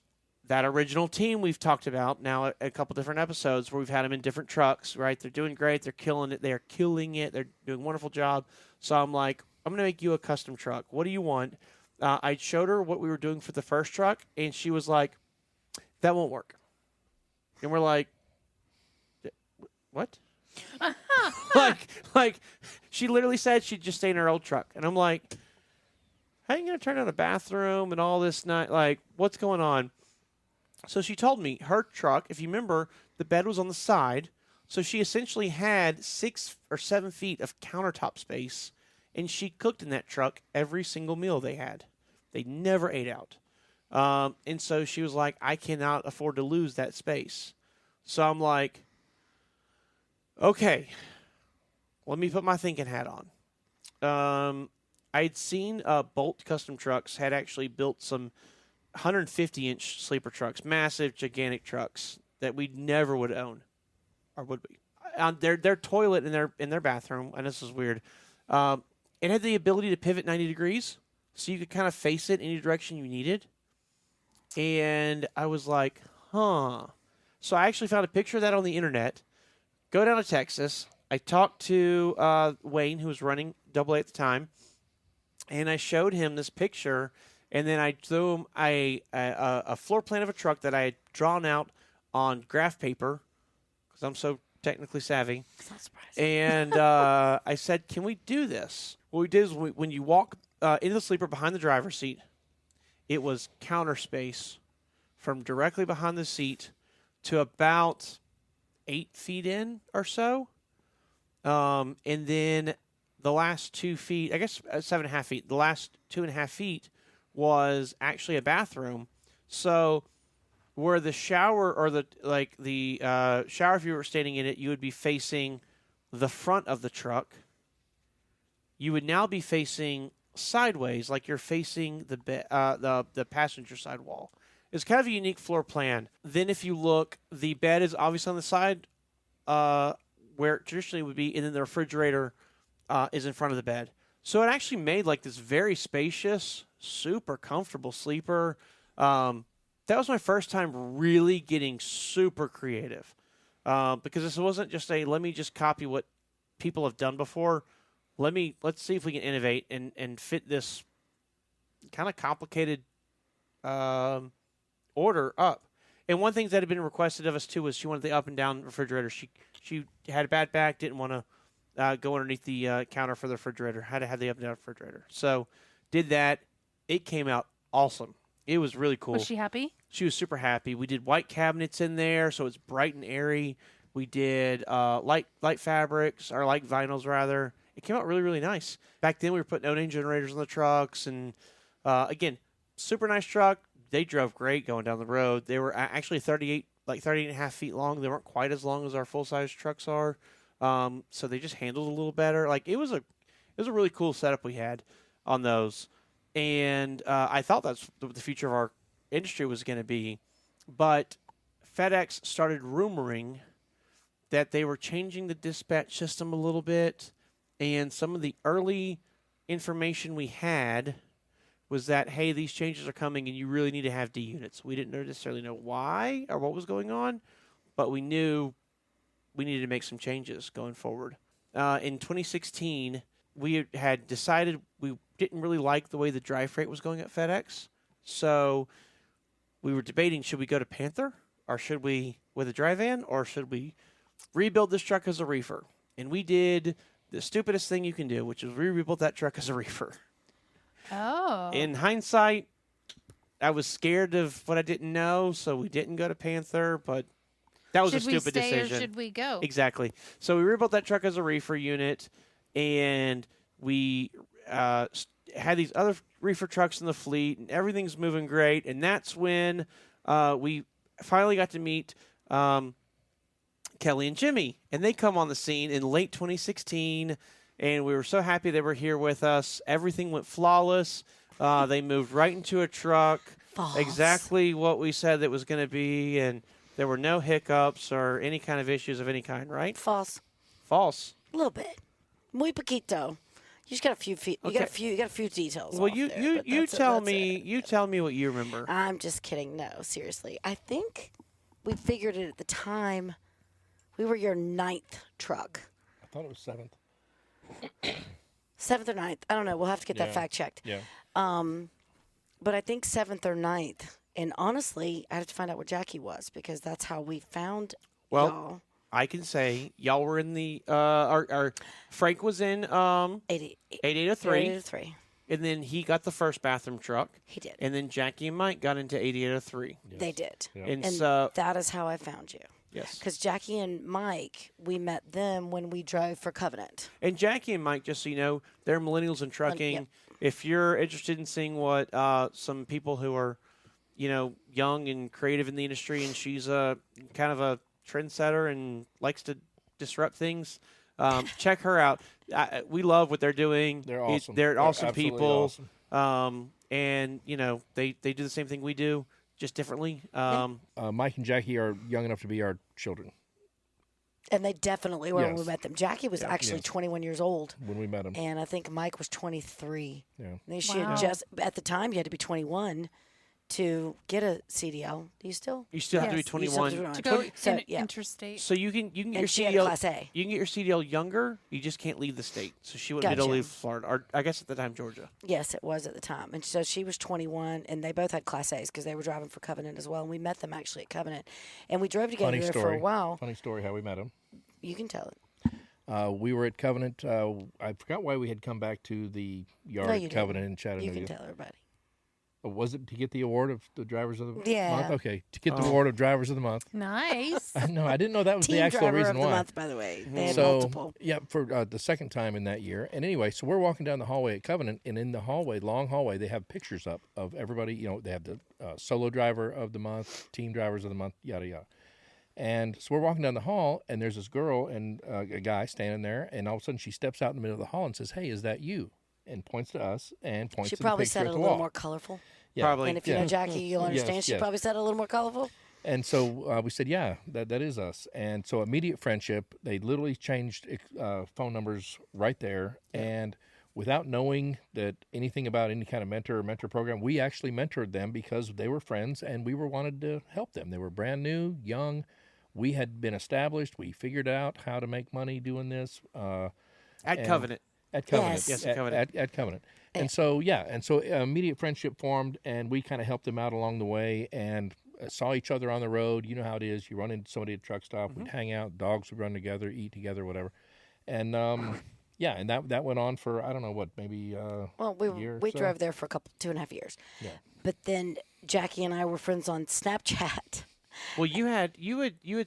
that original team we've talked about now a couple different episodes where we've had them in different trucks, right? They're doing great. They're killing it. They are killing it. They're doing a wonderful job. So I'm like, I'm going to make you a custom truck. What do you want? I showed her what we were doing for the first truck, and she was like, that won't work. And we're like, what? like she literally said she'd just stay in her old truck. And I'm like, how are you going to turn on a bathroom and all this night? Like, what's going on? So she told me her truck, if you remember, the bed was on the side. So she essentially had 6 or 7 feet of countertop space, and she cooked in that truck every single meal they had. They never ate out. And so she was like, I cannot afford to lose that space. So I'm like, okay, let me put my thinking hat on. I'd seen Bolt Custom Trucks had actually built some 150-inch sleeper trucks, massive, gigantic trucks that we never would own, or would we? Their toilet in their bathroom, and this is weird, it had the ability to pivot 90 degrees, so you could kind of face it any direction you needed. And I was like, huh. So I actually found a picture of that on the internet. Go down to Texas. I talked to Wayne, who was running AA at the time, and I showed him this picture. And then I threw him a floor plan of a truck that I had drawn out on graph paper, because I'm so technically savvy. It's not surprising. And I said, can we do this? What we did is when you walk into the sleeper behind the driver's seat, it was counter space from directly behind the seat to about 8 feet in or so. And then the last 2 feet, I guess 7.5 feet, the last 2.5 feet was actually a bathroom. So where the shower or the shower, if you were standing in it, you would be facing the front of the truck. You would now be facing sideways, like you're facing the passenger side wall. It's kind of a unique floor plan. Then if you look, the bed is obviously on the side where it traditionally would be, and then the refrigerator is in front of the bed. So it actually made like this very spacious, super comfortable sleeper. That was my first time really getting super creative, because this wasn't just let me just copy what people have done before. Let's see if we can innovate and fit this kind of complicated order up. And one thing that had been requested of us too was she wanted the up and down refrigerator. She had a bad back, didn't want to go underneath the counter for the refrigerator. Had to have the up and down refrigerator. So did that. It came out awesome. It was really cool. Was she happy? She was super happy. We did white cabinets in there, so it's bright and airy. We did light fabrics, or light vinyls rather. It came out really, really nice. Back then, we were putting no-name generators on the trucks, and again, super nice truck. They drove great going down the road. They were actually 38 and a half feet long. They weren't quite as long as our full-size trucks are, so they just handled a little better. Like it was a really cool setup we had on those, and I thought that's what the future of our industry was going to be. But FedEx started rumoring that they were changing the dispatch system a little bit, and some of the early information we had was that, hey, these changes are coming and you really need to have D units. We didn't necessarily know why or what was going on, but we knew we needed to make some changes going forward. In 2016, we had decided we didn't really like the way the dry freight was going at FedEx, so we were debating, should we go to Panther, or should we with a dry van, or should we rebuild this truck as a reefer? And we did the stupidest thing you can do, which is we rebuilt that truck as a reefer. Oh. In hindsight, I was scared of what I didn't know, so we didn't go to Panther, but that was a stupid decision. Should we stay or should we go? Exactly. So we rebuilt that truck as a reefer unit, and we had these other reefer trucks in the fleet, and everything's moving great. And that's when we finally got to meet Kelly and Jimmy, and they come on the scene in late 2016, and we were so happy they were here with us. Everything went flawless. They moved right into a truck, False. exactly what we said it was going to be, and there were no hiccups or any kind of issues of any kind, right? False. False. A little bit. Muy poquito. You just got a few feet. You got a few details. Well, off you there, you but you that's it, tell that's me it. you tell me what you remember. I'm just kidding. No, seriously. I think we figured it at the time. We were your 9th truck. I thought it was 7th. 7th or 9th. I don't know. We'll have to get that Yeah. fact checked. Yeah. But I think 7th or 9th. And honestly, I had to find out where Jackie was because that's how we found Well, y'all. I can say y'all were in the our Frank was in 8803, 8803. and then he got the first bathroom truck, He did. and then Jackie and Mike got into 8803. They did. Yeah. And And so that is how I found you. yes, Because Jackie and Mike, we met them when we drove for Covenant. and Jackie and Mike, just so you know, they're millennials in trucking. Yep. If you're interested in seeing what some people who are, young and creative in the industry, and she's a kind of a trendsetter and likes to disrupt things, check her out. We love what they're doing. They're awesome. They're awesome absolutely people. awesome. And they do the same thing we do, just differently. Mike and Jackie are young enough to be our children And they definitely were when we Yes. met them. Jackie was actually Yes. 21 years old. when we met them. And I think Mike was 23. Yeah. And she Wow. had just, at the time, you had to be 21 to get a CDL. Do you still? You still have to be Yes. You still have 21. to To go So, in yeah. interstate. So you can get your And she had a CDL. Class A. You can get your CDL younger. You just can't leave the state. So she wouldn't be able to Gotcha. leave Florida, or I guess at the time Georgia. Yes, it was at the time. And so she was 21, and they both had Class A's because they were driving for Covenant as well. And we met them actually at Covenant. And we drove together Funny there story. for a while. Funny story how we met them. You can tell it. We were at Covenant. I forgot why we had come back to the yard No, at you Covenant in You Chattanooga. can tell everybody. Was it to get the award of the drivers of the Yeah. month? Okay, to get the award of drivers of the month. Nice. No, I didn't know that was Team the actual driver reason of the why. month, by the way. They had So multiple. yeah, for the second time in that year. And anyway, so we're walking down the hallway at Covenant, and in the hallway, long hallway, they have pictures up of everybody. They have the solo driver of the month, team drivers of the month, yada yada. And so we're walking down the hall, and there's this girl and a guy standing there, and all of a sudden she steps out in the middle of the hall and says, "Hey, is that you?" And points to us and points She to the probably picture said at it a the little wall. more colorful. Yeah. Probably. And if you know Jackie, you'll understand. Yes, She yes. probably said it a little more colorful. And so we said, yeah, that is us. And so immediate friendship, they literally changed phone numbers right there. And without knowing that anything about any kind of mentor or mentor program, we actually mentored them because they were friends and we wanted to help them. They were brand new, young. We had been established. We figured out how to make money doing this. At Covenant. At Covenant. Yes. At Covenant. At Covenant. And so, immediate friendship formed, and we kind of helped them out along the way and saw each other on the road. You know how it is. You run into somebody at a truck stop, we'd hang out, dogs would run together, eat together, whatever. And, and that went on for, I don't know what, maybe Well, a year or we so? drove there for 2.5 years. Yeah. But then Jackie and I were friends on Snapchat. Well, you had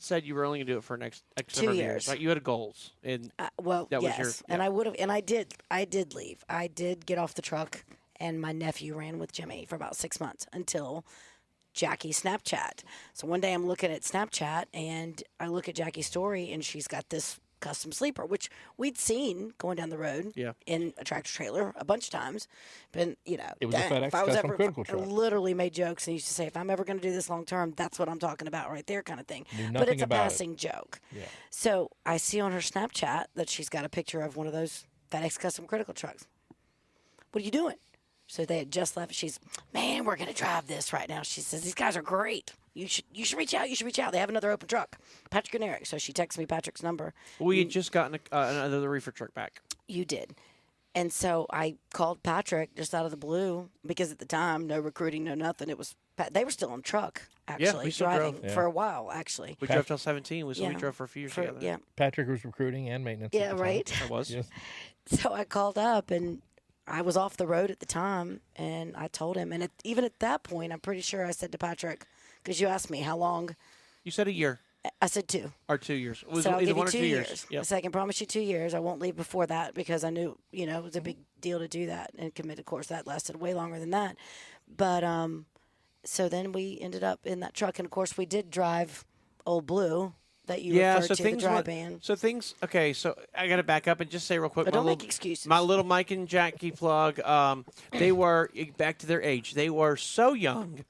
said you were only going to do it for next X 2 number of years. right? You had goals, and Well, That was yes, your- and yeah. I would have, and I did leave. I did get off the truck, and my nephew ran with Jimmy for about 6 months until Jackie Snapchat. So one day I'm looking at Snapchat, and I look at Jackie's story, and she's got this custom sleeper, which we'd seen going down the road in a tractor trailer a bunch of times. But, you know, It was a dang, FedEx if I was Custom ever, Critical I truck. literally made jokes and used to say, if I'm ever going to do this long term, that's what I'm talking about right there, kind of thing. Knew But nothing it's a about it. passing joke. Yeah. So I see on her Snapchat that she's got a picture of one of those FedEx Custom Critical trucks. What are you doing? So they had just left. She's, man, we're going to drive this right now. She says, these guys are great. You should reach out. You should reach out. They have another open truck. Patrick and Eric. So she texts me Patrick's number. we had just gotten another reefer truck back. You did. And so I called Patrick just out of the blue because at the time, no recruiting, no nothing. It was they were still on truck, actually, we still driving drove. for a while, actually. We drove till 17. We Yeah. drove for a few years together. Yeah. Patrick was recruiting and maintenance. at Yeah, the time. right. I was. Yes. So I called up and I was off the road at the time, and I told him. And even at that point, I'm pretty sure I said to Patrick, because you asked me how long, You said a year I said 2. or 2 years. It was So I'll either give you one or 2 2 years. years. I Yep. said, I can promise you 2 years. I won't leave before that because I knew, it was a big deal to do that and commit. Of course, that lasted way longer than that. But so then we ended up in that truck, and of course, we did drive Old Blue that you referred so to, things the dry went- band. So things. Okay, so I got to back up and just say real quick. But my don't little, make excuses. My little Mike and Jackie plug. They were back to their age. They were so young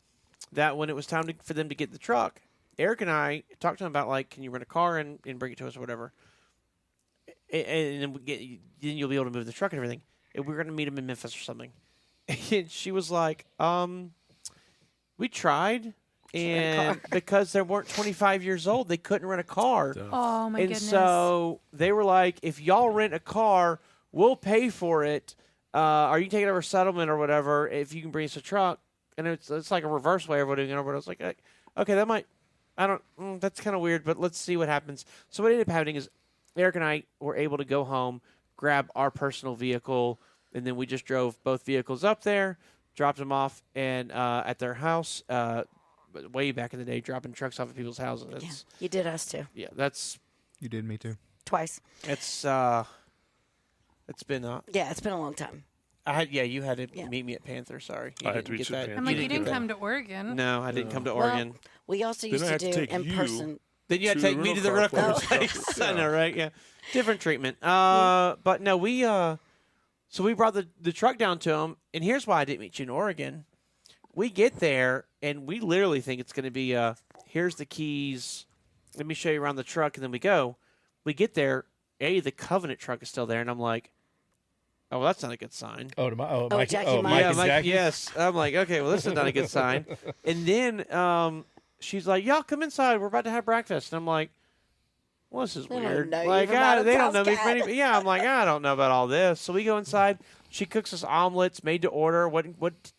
that when it was time for them to get the truck, Eric and I talked to them about can you rent a car and bring it to us or whatever, and then then you'll be able to move the truck and everything. And we were going to meet them in Memphis or something. And she was like, we tried. And because they weren't 25 years old, they couldn't rent a car. Oh my And goodness. so they were like, if y'all rent a car, we'll pay for it. Or you can take it over settlement or whatever if you can bring us a truck. And it's like a reverse way of doing it. But I was like, okay, that might, that's kind of weird, but let's see what happens. So what ended up happening is Eric and I were able to go home, grab our personal vehicle, and then we just drove both vehicles up there, dropped them off and at their house. Way back in the day, dropping trucks off at people's houses. Yeah, you did us too. Yeah, that's You did me too. Twice. it's been Yeah, it's been a long time. you had to Yeah. meet me at Panther. Sorry, I had to didn't meet get you at that. Panther. I'm like, you get didn't that. come to Oregon. No, I didn't come to Well, Oregon. we also Then used I to had to do take in you person. Then you had to to take the me to the rental rental car place. place. I know, right? Yeah, different treatment. But no, we so we brought the truck down to him, and here's why I didn't meet you in Oregon. We get there, and we literally think it's going to be here's the keys. Let me show you around the truck, and then we go. We get there. The Covenant truck is still there, and I'm like, oh, well, that's not a good sign. Mike, Jackie, Mike. Mike Yeah, and Mike, Jackie? yes. I'm like, okay, well, this is not a good sign. And then she's like, y'all come inside. We're about to have breakfast. And I'm like, well, this is They don't weird. know you Like, from Adam's they don't house know me cat. from any. Yeah, I'm like, I don't know about all this. So we go inside. She cooks us omelets made to order. What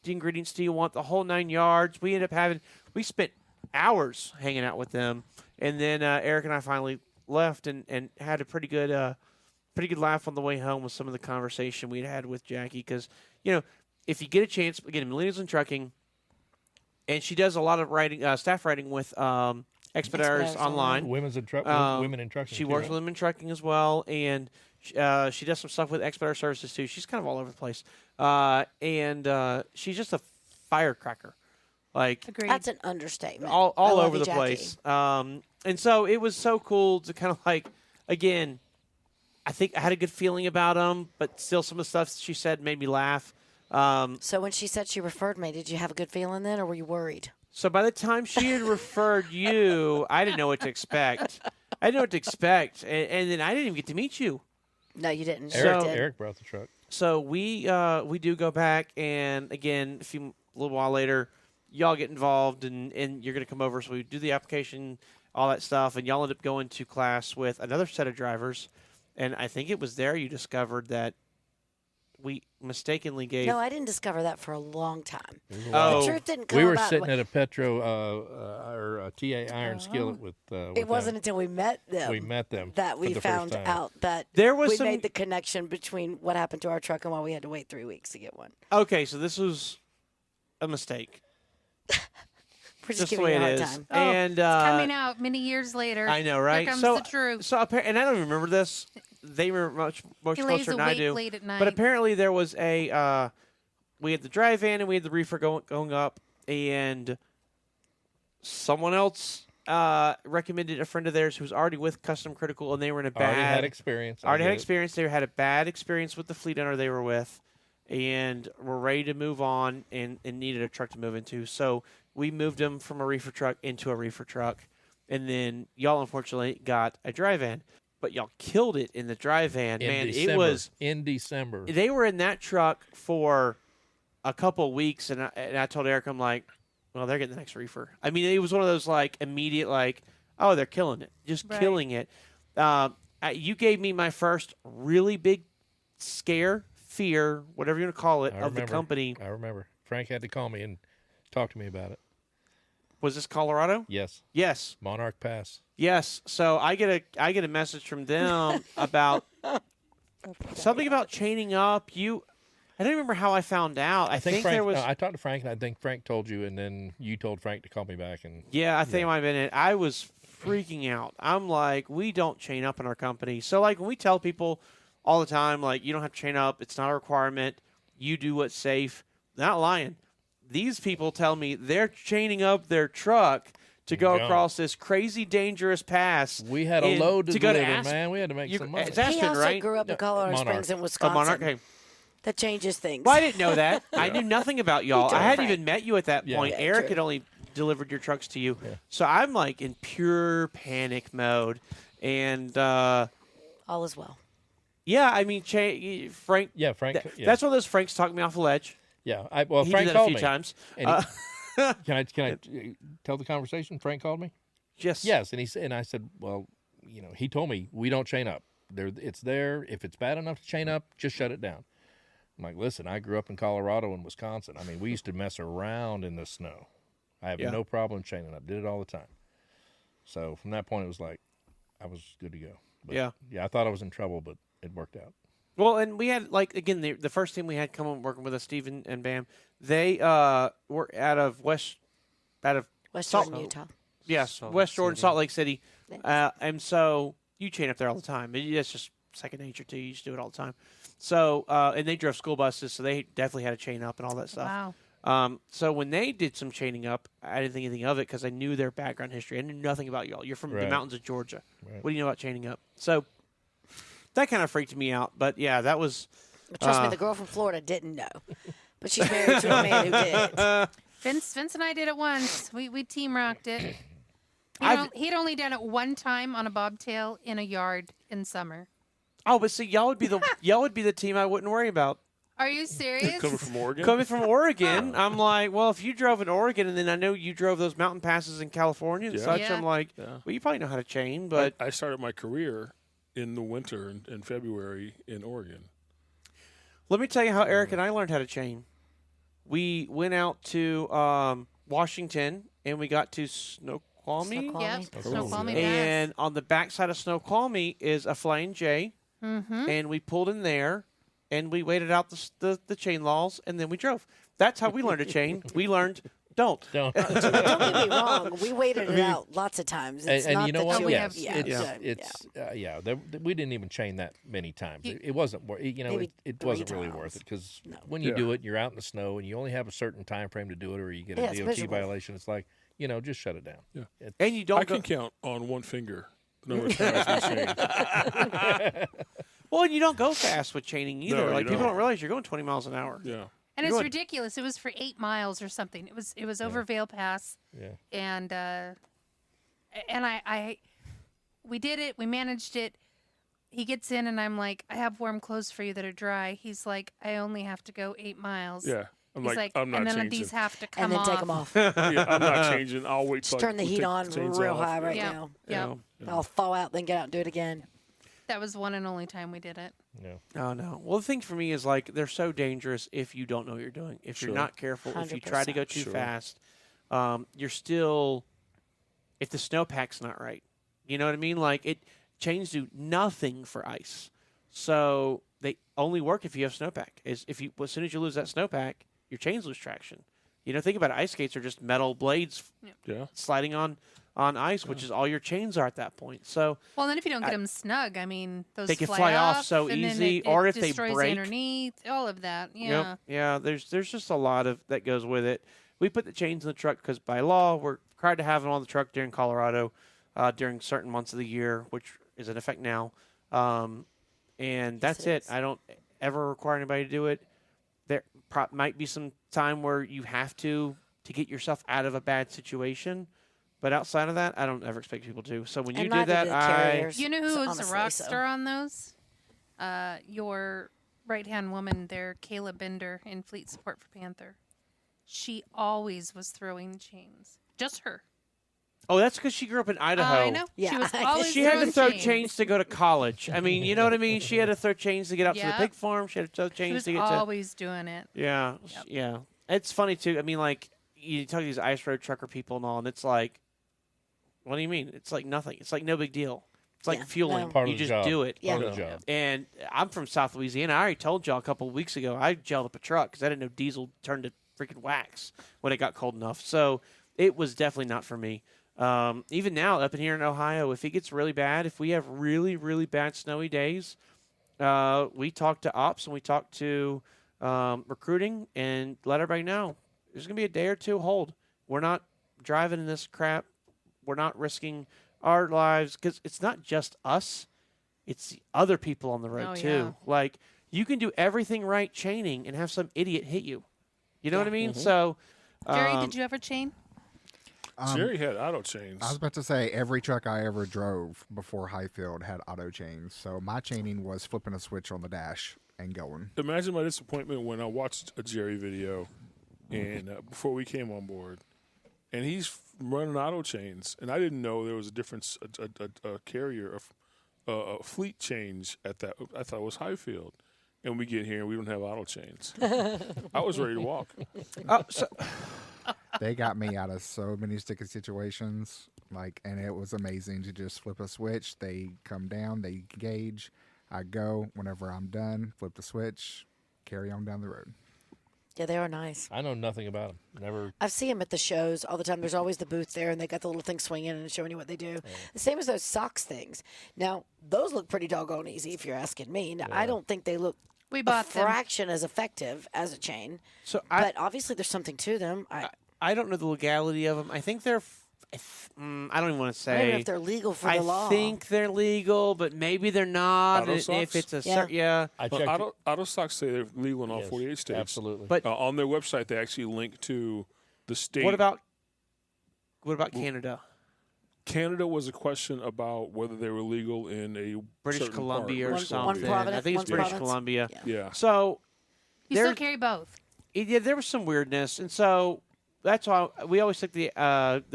ingredients do you want? The whole 9 yards. We end up we spent hours hanging out with them. And then Eric and I finally left and had a pretty good laugh on the way home with some of the conversation we'd had with Jackie. Because, if you get a chance, again, Millennials in Trucking, and she does a lot of writing, staff writing with Expeditors Online. Women in trucking. She too, works right? with them in trucking as well, and she does some stuff with Expediter Services too. She's kind of all over the place, and she's just a firecracker, like Agreed. That's an understatement. all I love over you, the Jackie. place. And so it was so cool to kind of again, I think I had a good feeling about them, but still some of the stuff she said made me laugh. So when she said she referred me, did you have a good feeling then, or were you worried? So by the time she had referred you, I didn't know what to expect. And then I didn't even get to meet you. No, you didn't. Eric- You did. Eric brought the truck. So we do go back, and again, a little while later, y'all get involved, and you're going to come over. So we do the application, all that stuff, and y'all end up going to class with another set of drivers. And I think it was there you discovered that we mistakenly gave. No, I didn't discover that for a long time. Oh. The truth didn't come We were about. sitting at a Petro or a TA iron skillet with. It wasn't until we met them. We met them that for we the found first time. out that There was we some- made the connection between what happened to our truck and why we had to wait 3 weeks to get one. Okay, so this was a mistake. We're just Just the giving way you a it hard is. time. Oh, And it's coming out many years later. I know, right? Here comes so the truth. So and I don't even remember this. They were much He lays closer than I awake do. late at night. But apparently there was a we had the drive in and we had the reefer going up, and someone else recommended a friend of theirs who was already with Custom Critical, and they were in a bad Already had experience. I already had get it. experience. They had a bad experience with the fleet owner they were with, and were ready to move on and needed a truck to move into. So we moved them from a reefer truck into a reefer truck, and then y'all unfortunately got a dry van. But y'all killed it in the dry van, In man. December. It was. in December. They were in that truck for a couple of weeks, and I told Eric, I'm like, well, they're getting the next reefer. I mean, it was one of those like immediate like, oh, they're killing it, just Right. killing it. You gave me my first really big fear, whatever you want to call it, I of the remember. company. I remember. Frank had to call me and talk to me about it. Was this Colorado? Yes. Yes. Monarch Pass. Yes. So I get a message from them about something about chaining up. I don't remember how I found out. I think Frank, there was. I talked to Frank, and I think Frank told you, and then you told Frank to call me back. And Yeah, I think it might have been it. I was freaking out. I'm like, we don't chain up in our company. So, like, when we tell people all the time, like, you don't have to chain up, it's not a requirement, you do what's safe, they're not lying. These people tell me they're chaining up their truck to go Yeah. across this crazy, dangerous pass. we had a load to go deliver, Aspen. man. We had to make some money. It's Aspen, He also right? grew up in Yeah, Colorado Monarch. Springs in Oh, Wisconsin. Monarch. Okay. That changes things. Well, I didn't know that. I knew nothing about y'all. told I hadn't Frank. even met you at that Yeah. point. Yeah, Eric true. had only delivered your trucks to you. Yeah. So I'm like in pure panic mode. And All is well. yeah, I mean, Frank. Yeah, Frank. yeah. That's one of those Franks talking me off a ledge. yeah. He Frank did that a called few me. times. And can I tell the conversation? Frank called me. Yes. Yes, and I said, well, he told me we don't chain up. It's there. If it's bad enough to chain up, just shut it down. I'm like, listen, I grew up in Colorado and Wisconsin. I mean, we used to mess around in the snow. I have Yeah. no problem chaining up. Did it all the time. So from that point, it was like I was good to go. But, Yeah. I thought I was in trouble, but it worked out. Well, and we had, like, again, the first team we had come on working with us, Steven and Bam, they were out of West Salt- Jordan, Utah. yes, Salt West Lake Jordan, City. Salt Lake City. And so you chain up there all the time. It's just second nature to you. You just do it all the time. So, and they drove school buses, so they definitely had a chain up and all that stuff. Wow. So when they did some chaining up, I didn't think anything of it because I knew their background history. I knew nothing about y'all. You're from the Right. mountains of Georgia. Right. What do you know about chaining up? So that kind of freaked me out. But yeah, that was. But trust me, the girl from Florida didn't know. But she's married to a man who did. Vince and I did it once. We team rocked it. I've- He'd only done it one time on a bobtail in a yard in summer. Oh, but see, y'all would be the team I wouldn't worry about. Are you serious? Coming from Oregon? Coming from Oregon, I'm like, well, if you drove in Oregon and then I know you drove those mountain passes in California and Yeah. such, Yeah. I'm like, Yeah. well, you probably know how to chain, but I started my career in the winter in February in Oregon. let me tell you how Eric and I learned how to chain. We went out to Washington and we got to Snoqualmie. Yep. Snoqualmie. Snoqualmie Pass. And on the backside of Snoqualmie is a Flying J, Mm-hmm. and we pulled in there, and we waited out the chain laws, and then we drove. That's how we learned to chain. We learned don't. Don't. Don't get me wrong. We waited it out lots of times. It's and not you know that what? you- Yes, yeah, it's yeah. we didn't even chain that many times. You- It wasn't worth. Maybe It 3 wasn't really times. worth it because No. when you Yeah. do it, you're out in the snow and you only have a certain time frame to do it, or you get a Yeah, it's DOT miserable. violation. It's like just shut it down. Yeah. It's- And you don't I go, can count on one finger the number of times we changed. well, and you don't go fast with chaining either. No, you like people don't. don't realize you're going 20 miles an hour. Yeah. And You're it's going- ridiculous. It was for 8 miles or something. It was over Vale Pass, Yeah. and I we did it. We managed it. He gets in, and I'm like, I have warm clothes for you that are dry. He's like, I only have to go 8 miles. Yeah. I'm He's like, like, I'm not and none changing. of these have to come And then off. take them off. Yeah, I'm not changing. I'll wait till Just turn the we heat take on chains real off. high right Yeah. now. Yeah. I'll thaw out, then get out and do it again. That was one and only time we did it. Yeah. Oh no. Well, the thing for me is like they're so dangerous if you don't know what you're doing. If Sure. you're not careful, if you try to go 100%. too Sure. fast, you're still. If the snowpack's not right, you know what I mean. Like chains do nothing for ice, so they only work if you have snowpack. As soon as you lose that snowpack, your chains lose traction. You know, think about it. Ice skates are just metal blades Yeah. sliding on ice, which is all your chains are at that point. So Well, then if you don't get them snug, I mean, those They can fly off so and then easy, it or if they destroys break. underneath, all of that. Yeah. Yep. Yeah, there's just a lot of that goes with it. We put the chains in the truck because by law we're required to have them on the truck during Colorado during certain months of the year, which is in effect now. And that's it it. is. I don't ever require anybody to do it. There might be some time where you have to get yourself out of a bad situation. But outside of that, I don't ever expect people to. So when you And did neither that, do the I carriers, You know who was honestly, a rock so. star on those? Your right-hand woman there, Kayla Bender in Fleet Support for Panther. She always was throwing chains. Just her. oh, that's because she grew up in Idaho. I know. Yeah. She was always She had to throwing throw chains. chains to go to college. I mean, you know what I mean? She had to throw chains to get out to the Yep. pig farm. She had to throw She chains was to get to. always doing it. Yeah, Yep. yeah. It's funny too. I mean, like you talk to these ice road trucker people and all, and it's like, what do you mean? It's like nothing. It's like no big deal. It's like Yeah, fueling. no. Part of You the just job. do it. Yeah. Part of the job. And I'm from South Louisiana. I already told y'all a couple of weeks ago. I gelled up a truck because I didn't know diesel turned to freaking wax when it got cold enough. So it was definitely not for me. Even now, up in here in Ohio, if it gets really bad, if we have really, really bad snowy days, we talk to ops and we talk to recruiting and let everybody know there's going to be a day or two hold. We're not driving in this crap. We're not risking our lives because it's not just us. It's the other people on the road, Oh, too. yeah. Like, you can do everything right chaining and have some idiot hit you. You know what I mean? Mm-hmm. So, Jerry, did you ever chain? Jerry had auto chains. I was about to say every truck I ever drove before Hyfield had auto chains, so my chaining was flipping a switch on the dash and going. Imagine my disappointment when I watched a Jerry video, and before we came on board, and he's running auto chains, and I didn't know there was a difference, a carrier, a fleet change at that. I thought it was Hyfield, and we get here and we don't have auto chains. I was ready to walk. They got me out of so many sticky situations, and it was amazing to just flip a switch. They come down, they gauge, I go. Whenever I'm done, flip the switch, carry on down the road. Yeah, they are nice. I know nothing about them. Never. I've seen them at the shows all the time. There's always the booth there, and they got the little thing swinging and showing you what they do. The same as those socks things. Now, those look pretty doggone easy, if you're asking me. Now, I don't think they look We a bought them. fraction as effective as a chain, so but obviously there's something to them. I don't know the legality of them. I think they're. I don't even want to I don't even know say. if they're legal for I the law. think they're legal, but maybe they're not. Auto And socks? if it's a Yeah. yeah. I But checked. auto stocks say they're legal in all Yes, 48 states. Absolutely. But On their website, they actually link to the state. what about Canada? Canada? Was a question about whether they were legal in a British certain Columbia part. or One something. province- I think it's one British province. Columbia. Yeah. Yeah. So You there- still carry both. yeah, there was some weirdness, and so that's why we always took the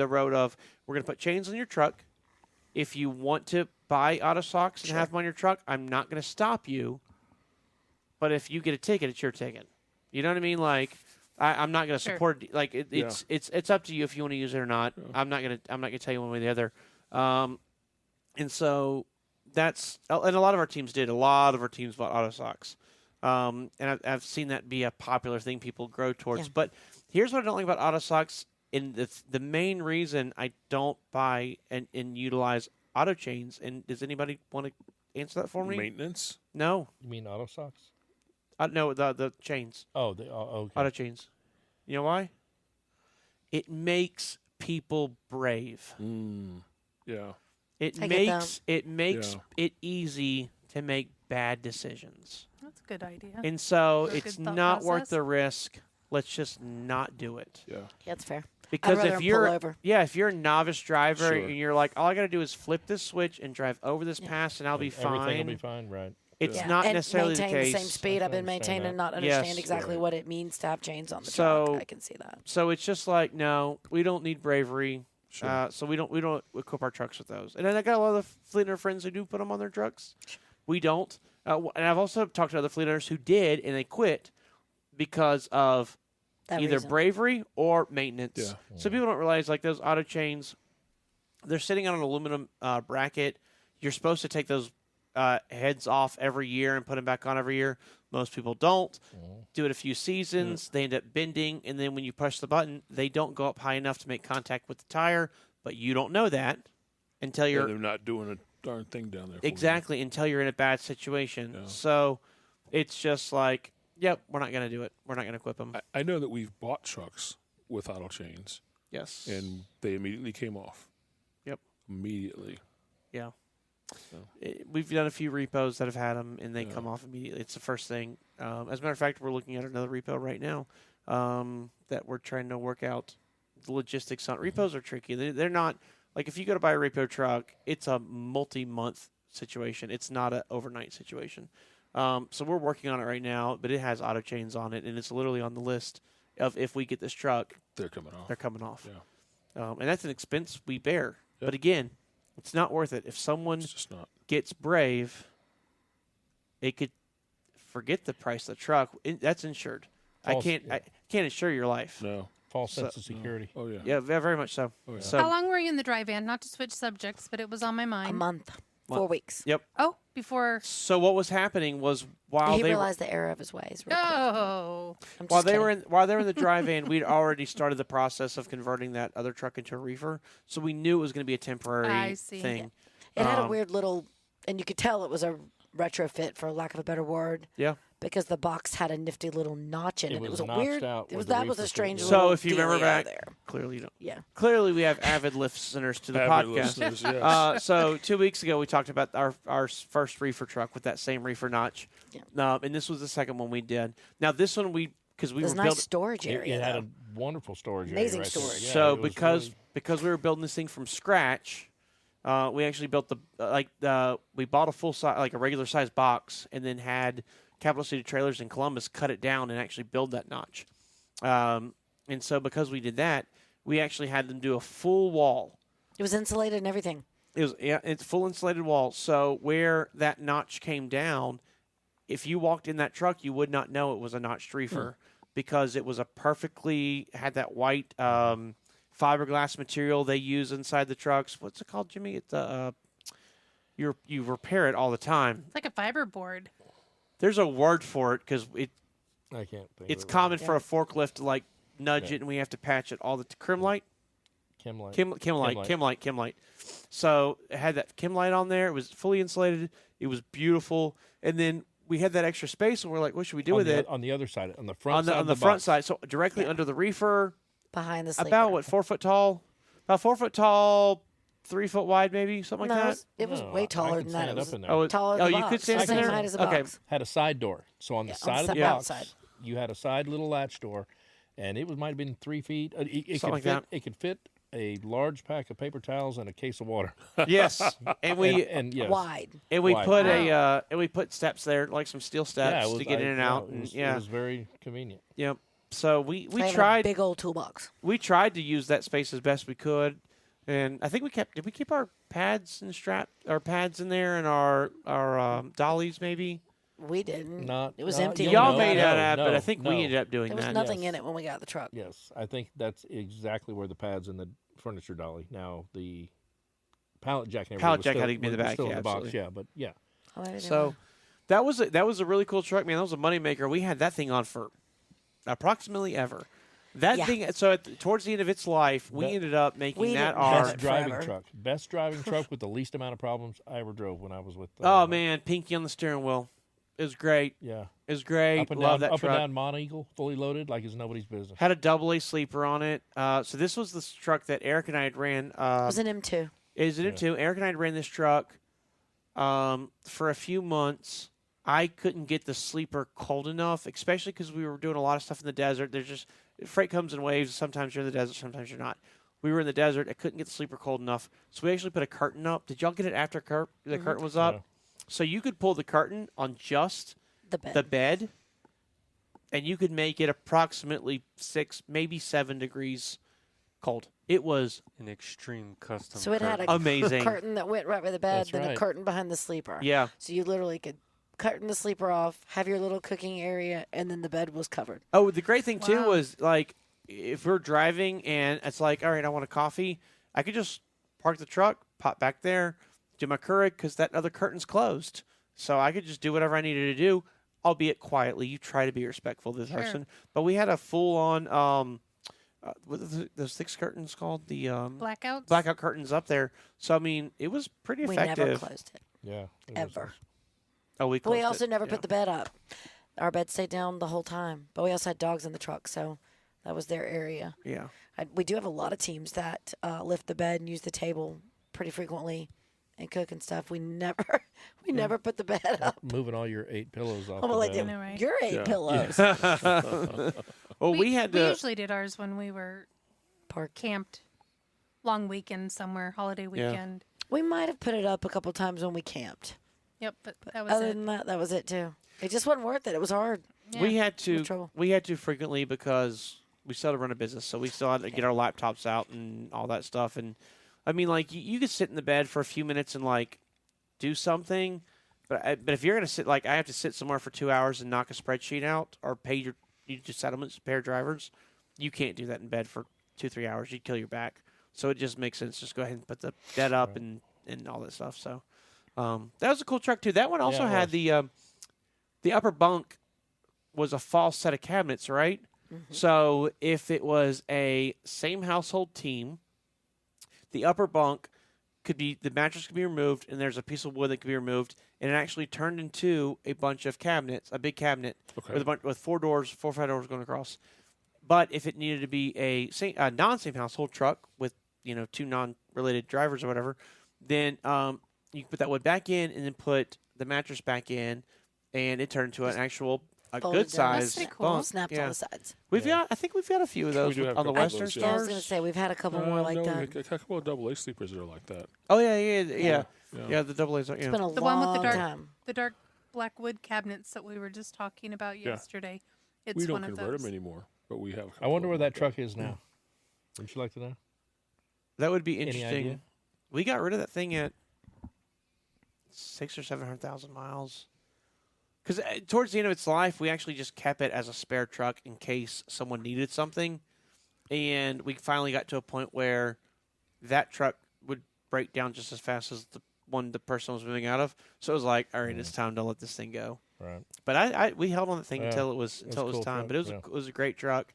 road of we're going to put chains on your truck. If you want to buy auto socks and have them on your truck, I'm not going to stop you. But if you get a ticket, it's your ticket. You know what I mean? Like I'm not going to Sure. support it. Like it's up to you if you want to use it or not. I'm not going to tell you one way or the other. And so that's and a lot of our teams did. A lot of our teams bought auto socks. And I've seen that be a popular thing people grow towards. Yeah. But here's what I don't like about auto socks. And the main reason I don't buy and utilize auto chains. And does anybody want to answer that for me? Maintenance. No. You mean auto socks? No, the chains. Oh, okay. Auto chains. You know why? It makes people brave. Yeah. It I get makes that. it makes Yeah. it easy to make bad decisions. That's a good idea. And so Or a it's good thought not worth process. the risk. Let's just not do it. Yeah. Yeah, that's fair. Because I'd rather if him you're pull over. if you're a novice driver Sure. and you're like, all I got to do is flip this switch and drive over this Yeah. pass and I'll be And everything fine. will be fine, right? It's Yeah. not and necessarily maintain the case. same speed. I I've been can understand maintaining that. and not understand Yes. exactly Right. what it means to have chains on the So- truck. I can see that. So it's just like, no, we don't need bravery. Sure. So we don't equip our trucks with those. And then I got a lot of fleet owner friends who do put them on their trucks. We don't. And I've also talked to other fleet owners who did, and they quit because of That either reason. bravery or maintenance. Yeah. So people don't realize, like, those auto chains, they're sitting on an aluminum bracket. You're supposed to take those heads off every year and put them back on every year. Most people don't. Do it a few seasons. They end up bending, and then when you push the button, they don't go up high enough to make contact with the tire, but you don't know that until Yeah, you're they're not doing a darn thing down there. for you. exactly until you're in a bad situation. Yeah. So it's just like, yep, we're not going to do it. We're not going to equip them. I know that we've bought trucks with auto chains, Yes. and they immediately came off. Yep. Immediately. Yeah. So. We've done a few repos that have had them, and they come off immediately. It's the first thing. As a matter of fact, we're looking at another repo right now that we're trying to work out the logistics on. Repos are tricky. They're not like if you go to buy a repo truck, it's a multi-month situation. It's not an overnight situation. So we're working on it right now, but it has auto chains on it, and it's literally on the list of if we get this truck, They're coming off. they're coming off. Yeah. And that's an expense we bear. Yep. But again, it's not worth it. If someone It's just not. gets brave, it could forget the price of the truck. That's insured. I False- can't. yeah. I can't insure your life. No. False So- sense of security. Oh, yeah. Yeah, very much so. Oh, yeah. So How long were you in the dry van? Not to switch subjects, but it was on my A mind. month, What? 4 weeks. yep. Oh, before. So what was happening was while he they were, realized the error of his ways. real quick. Oh. I'm while just they kidding. were in the dry van, we'd already started the process of converting that other truck into a reefer. So we knew it was going to be a temporary I see. thing. It had a Um, weird little, and you could tell it was a retrofit, for lack of a better word, Yeah. because the box had a nifty little notch in it. It It was was a notched weird. out It where was the that was reefer a fit strange. was. So little if you remember dealio back- there. Clearly you don't. Yeah. Clearly we have avid listeners to the Avid podcast. listeners, yes. So 2 weeks ago, we talked about our first reefer truck with that same reefer notch. Yeah. And this was the second one we did. Now, this one because we There's were nice building. storage It, area. it had though. a wonderful storage Amazing area. Right there. storage. Yeah, So it was because really- we were building this thing from scratch, we actually built we bought a full size, like a regular size box, and then had Capital City Trailers in Columbus cut it down and actually build that notch. And so because we did that, we actually had them do a full wall. It was insulated and everything. It's full insulated wall. So where that notch came down, if you walked in that truck, you would not know it was a notched reefer because it was had that white fiberglass material they use inside the trucks. What's it called, Jimmy? It's you repair it all the time. It's like a fiber board. There's a word for it because I can't think. it's of it. common for a forklift to like nudge it, and we have to patch it all the Crimlite. Kimlight. Kimlite. So it had that Kimlite on there. It was fully insulated. It was beautiful. And then we had that extra space, and we're like, what should we do on with the, it? on the other side, on the front On the side, on of the front box. side, so directly under the reefer, Behind the sleeper. about what 4 foot tall, about 4 foot tall, 3 foot wide, maybe something No, like it that. was, it was No, way I taller can than that. stand It was up in there. Oh, taller than oh, the you box. could stand the same there? height as the Okay. box. Had a side door, so on the Yeah, side of the yeah. box, outside. you had a side little latch door, and it might have been 3 feet. It Something could like fit. that. It could fit a large pack of paper towels and a case of water. Yes, and we and yes, Wide. put Wow. and we put steps there, like some steel steps yeah, it was, to get in and out. And It was very convenient. Yep. So we I have a tried big old toolbox. we tried to use that space as best we could, and I think did we keep our pads and our pads in there and our dollies maybe? We didn't. Not. It was no, empty. you Y'all know, made no, that up, but no, I think no. we ended up doing There was that. nothing Yes. in it when we got the truck. Yes, I think that's exactly where the pads and the furniture dolly. Now the pallet jack and everything Pallet was jack still, had to be in the was back, still yeah, in the box. absolutely. Yeah, but yeah, Oh, I didn't So know. that was a really cool truck, man. That was a moneymaker. We had that thing on for approximately ever. That Yeah. thing. So towards the end of its life, we That- ended up making We that didn't have our. best it driving forever. truck. Best driving truck with the least amount of problems I ever drove when I was with. Oh man, Pinky on the steering wheel. It was great. Yeah, It was great. up and Love down, that up truck. and down Monteagle, fully loaded, like it's nobody's business. Had a double A sleeper on it. So this was the truck that Eric and I had ran. It was an M2. Is it M2? Eric and I had ran this truck for a few months, I couldn't get the sleeper cold enough, especially because we were doing a lot of stuff in the desert. There's just freight comes in waves. Sometimes you're in the desert, sometimes you're not. We were in the desert. I couldn't get the sleeper cold enough, so we actually put a curtain up. Did y'all get it after the curtain was up? Yeah. So you could pull the curtain on just The bed. and you could make it approximately 6, maybe 7 degrees cold. It was An extreme custom. So it had curtain. a amazing. curtain that went right by the bed, That's then a right. curtain behind the sleeper. Yeah. So you literally could curtain the sleeper off, have your little cooking area, and then the bed was covered. Oh, the great thing too Wow. was like if we're driving and it's like, all right, I want a coffee, I could just park the truck, pop back there, do my Keurig because that other curtain's closed, so I could just do whatever I needed to do, albeit quietly. You try to be respectful to the Sure. person, but we had a full on what are those 6 curtains called? The Blackouts. blackout curtains up there. So I mean, it was pretty We effective. never closed it, Yeah. it was ever. nice. Oh, we But we closed also it. never Yeah. put the bed up. Our bed stayed down the whole time. But we also had dogs in the truck, so that was their area. Yeah. We do have a lot of teams that lift the bed and use the table pretty frequently and cook and stuff. We never put the bed up. Moving all your 8 pillows off I'm the like, bed. know, right? you're 8 Yeah. pillows. Well, we had We to. usually did ours when we were Park. camped, long weekend somewhere, holiday weekend. We might have put it up a couple times when we camped. Yep, but that was Other it. than that was it too. It just wasn't worth it. It was hard. Yeah. We had much to trouble. frequently because we still had to run a business, so we still had to get our laptops out and all that stuff. And I mean, like you could sit in the bed for a few minutes and like do something, but if you're gonna sit, like I have to sit somewhere for 2 hours and knock a spreadsheet out or you just settlements, pay drivers, you can't do that in bed for 2-3 hours. You'd kill your back. So it just makes sense. Just go ahead and put the bed up and all that stuff. So that was a cool truck too. That one also it had the upper bunk was a false set of cabinets, right? So if it was a same household team, the upper bunk the mattress could be removed, and there's a piece of wood that could be removed, and it actually turned into a bunch of cabinets, a big cabinet with 4 or 5 doors going across. But if it needed to be a non-same household truck with 2 non-related drivers or whatever, then you can put that wood back in and then put the mattress back in, and it turned into an actual fold good it down. size That's pretty cool. bunk. Snapped Yeah. on the sides. I think we've got a few of those do have on the a couple of Western those, yeah. Yeah, I Stars. was going to say we've had a couple more like no, that. A couple of double A sleepers that are like that. Oh yeah. Yeah. The double A's. It's Yeah. been a The long one with the dark, time. the dark black wood cabinets that we were just talking about yesterday. It's We don't one of convert those. them anymore, but we have. a I couple wonder of where them that like truck is now. Would you like to know? That would be Any interesting. idea? We got rid of that thing at 600,000 or 700,000 miles. Because towards the end of its life, we actually just kept it as a spare truck in case someone needed something. And we finally got to a point where that truck would break down just as fast as the one the person was moving out of. So it was like, all right, it's time to let this thing go. Right. But we held on the thing Yeah, until it was a cool time. truck, But yeah. it was a great truck.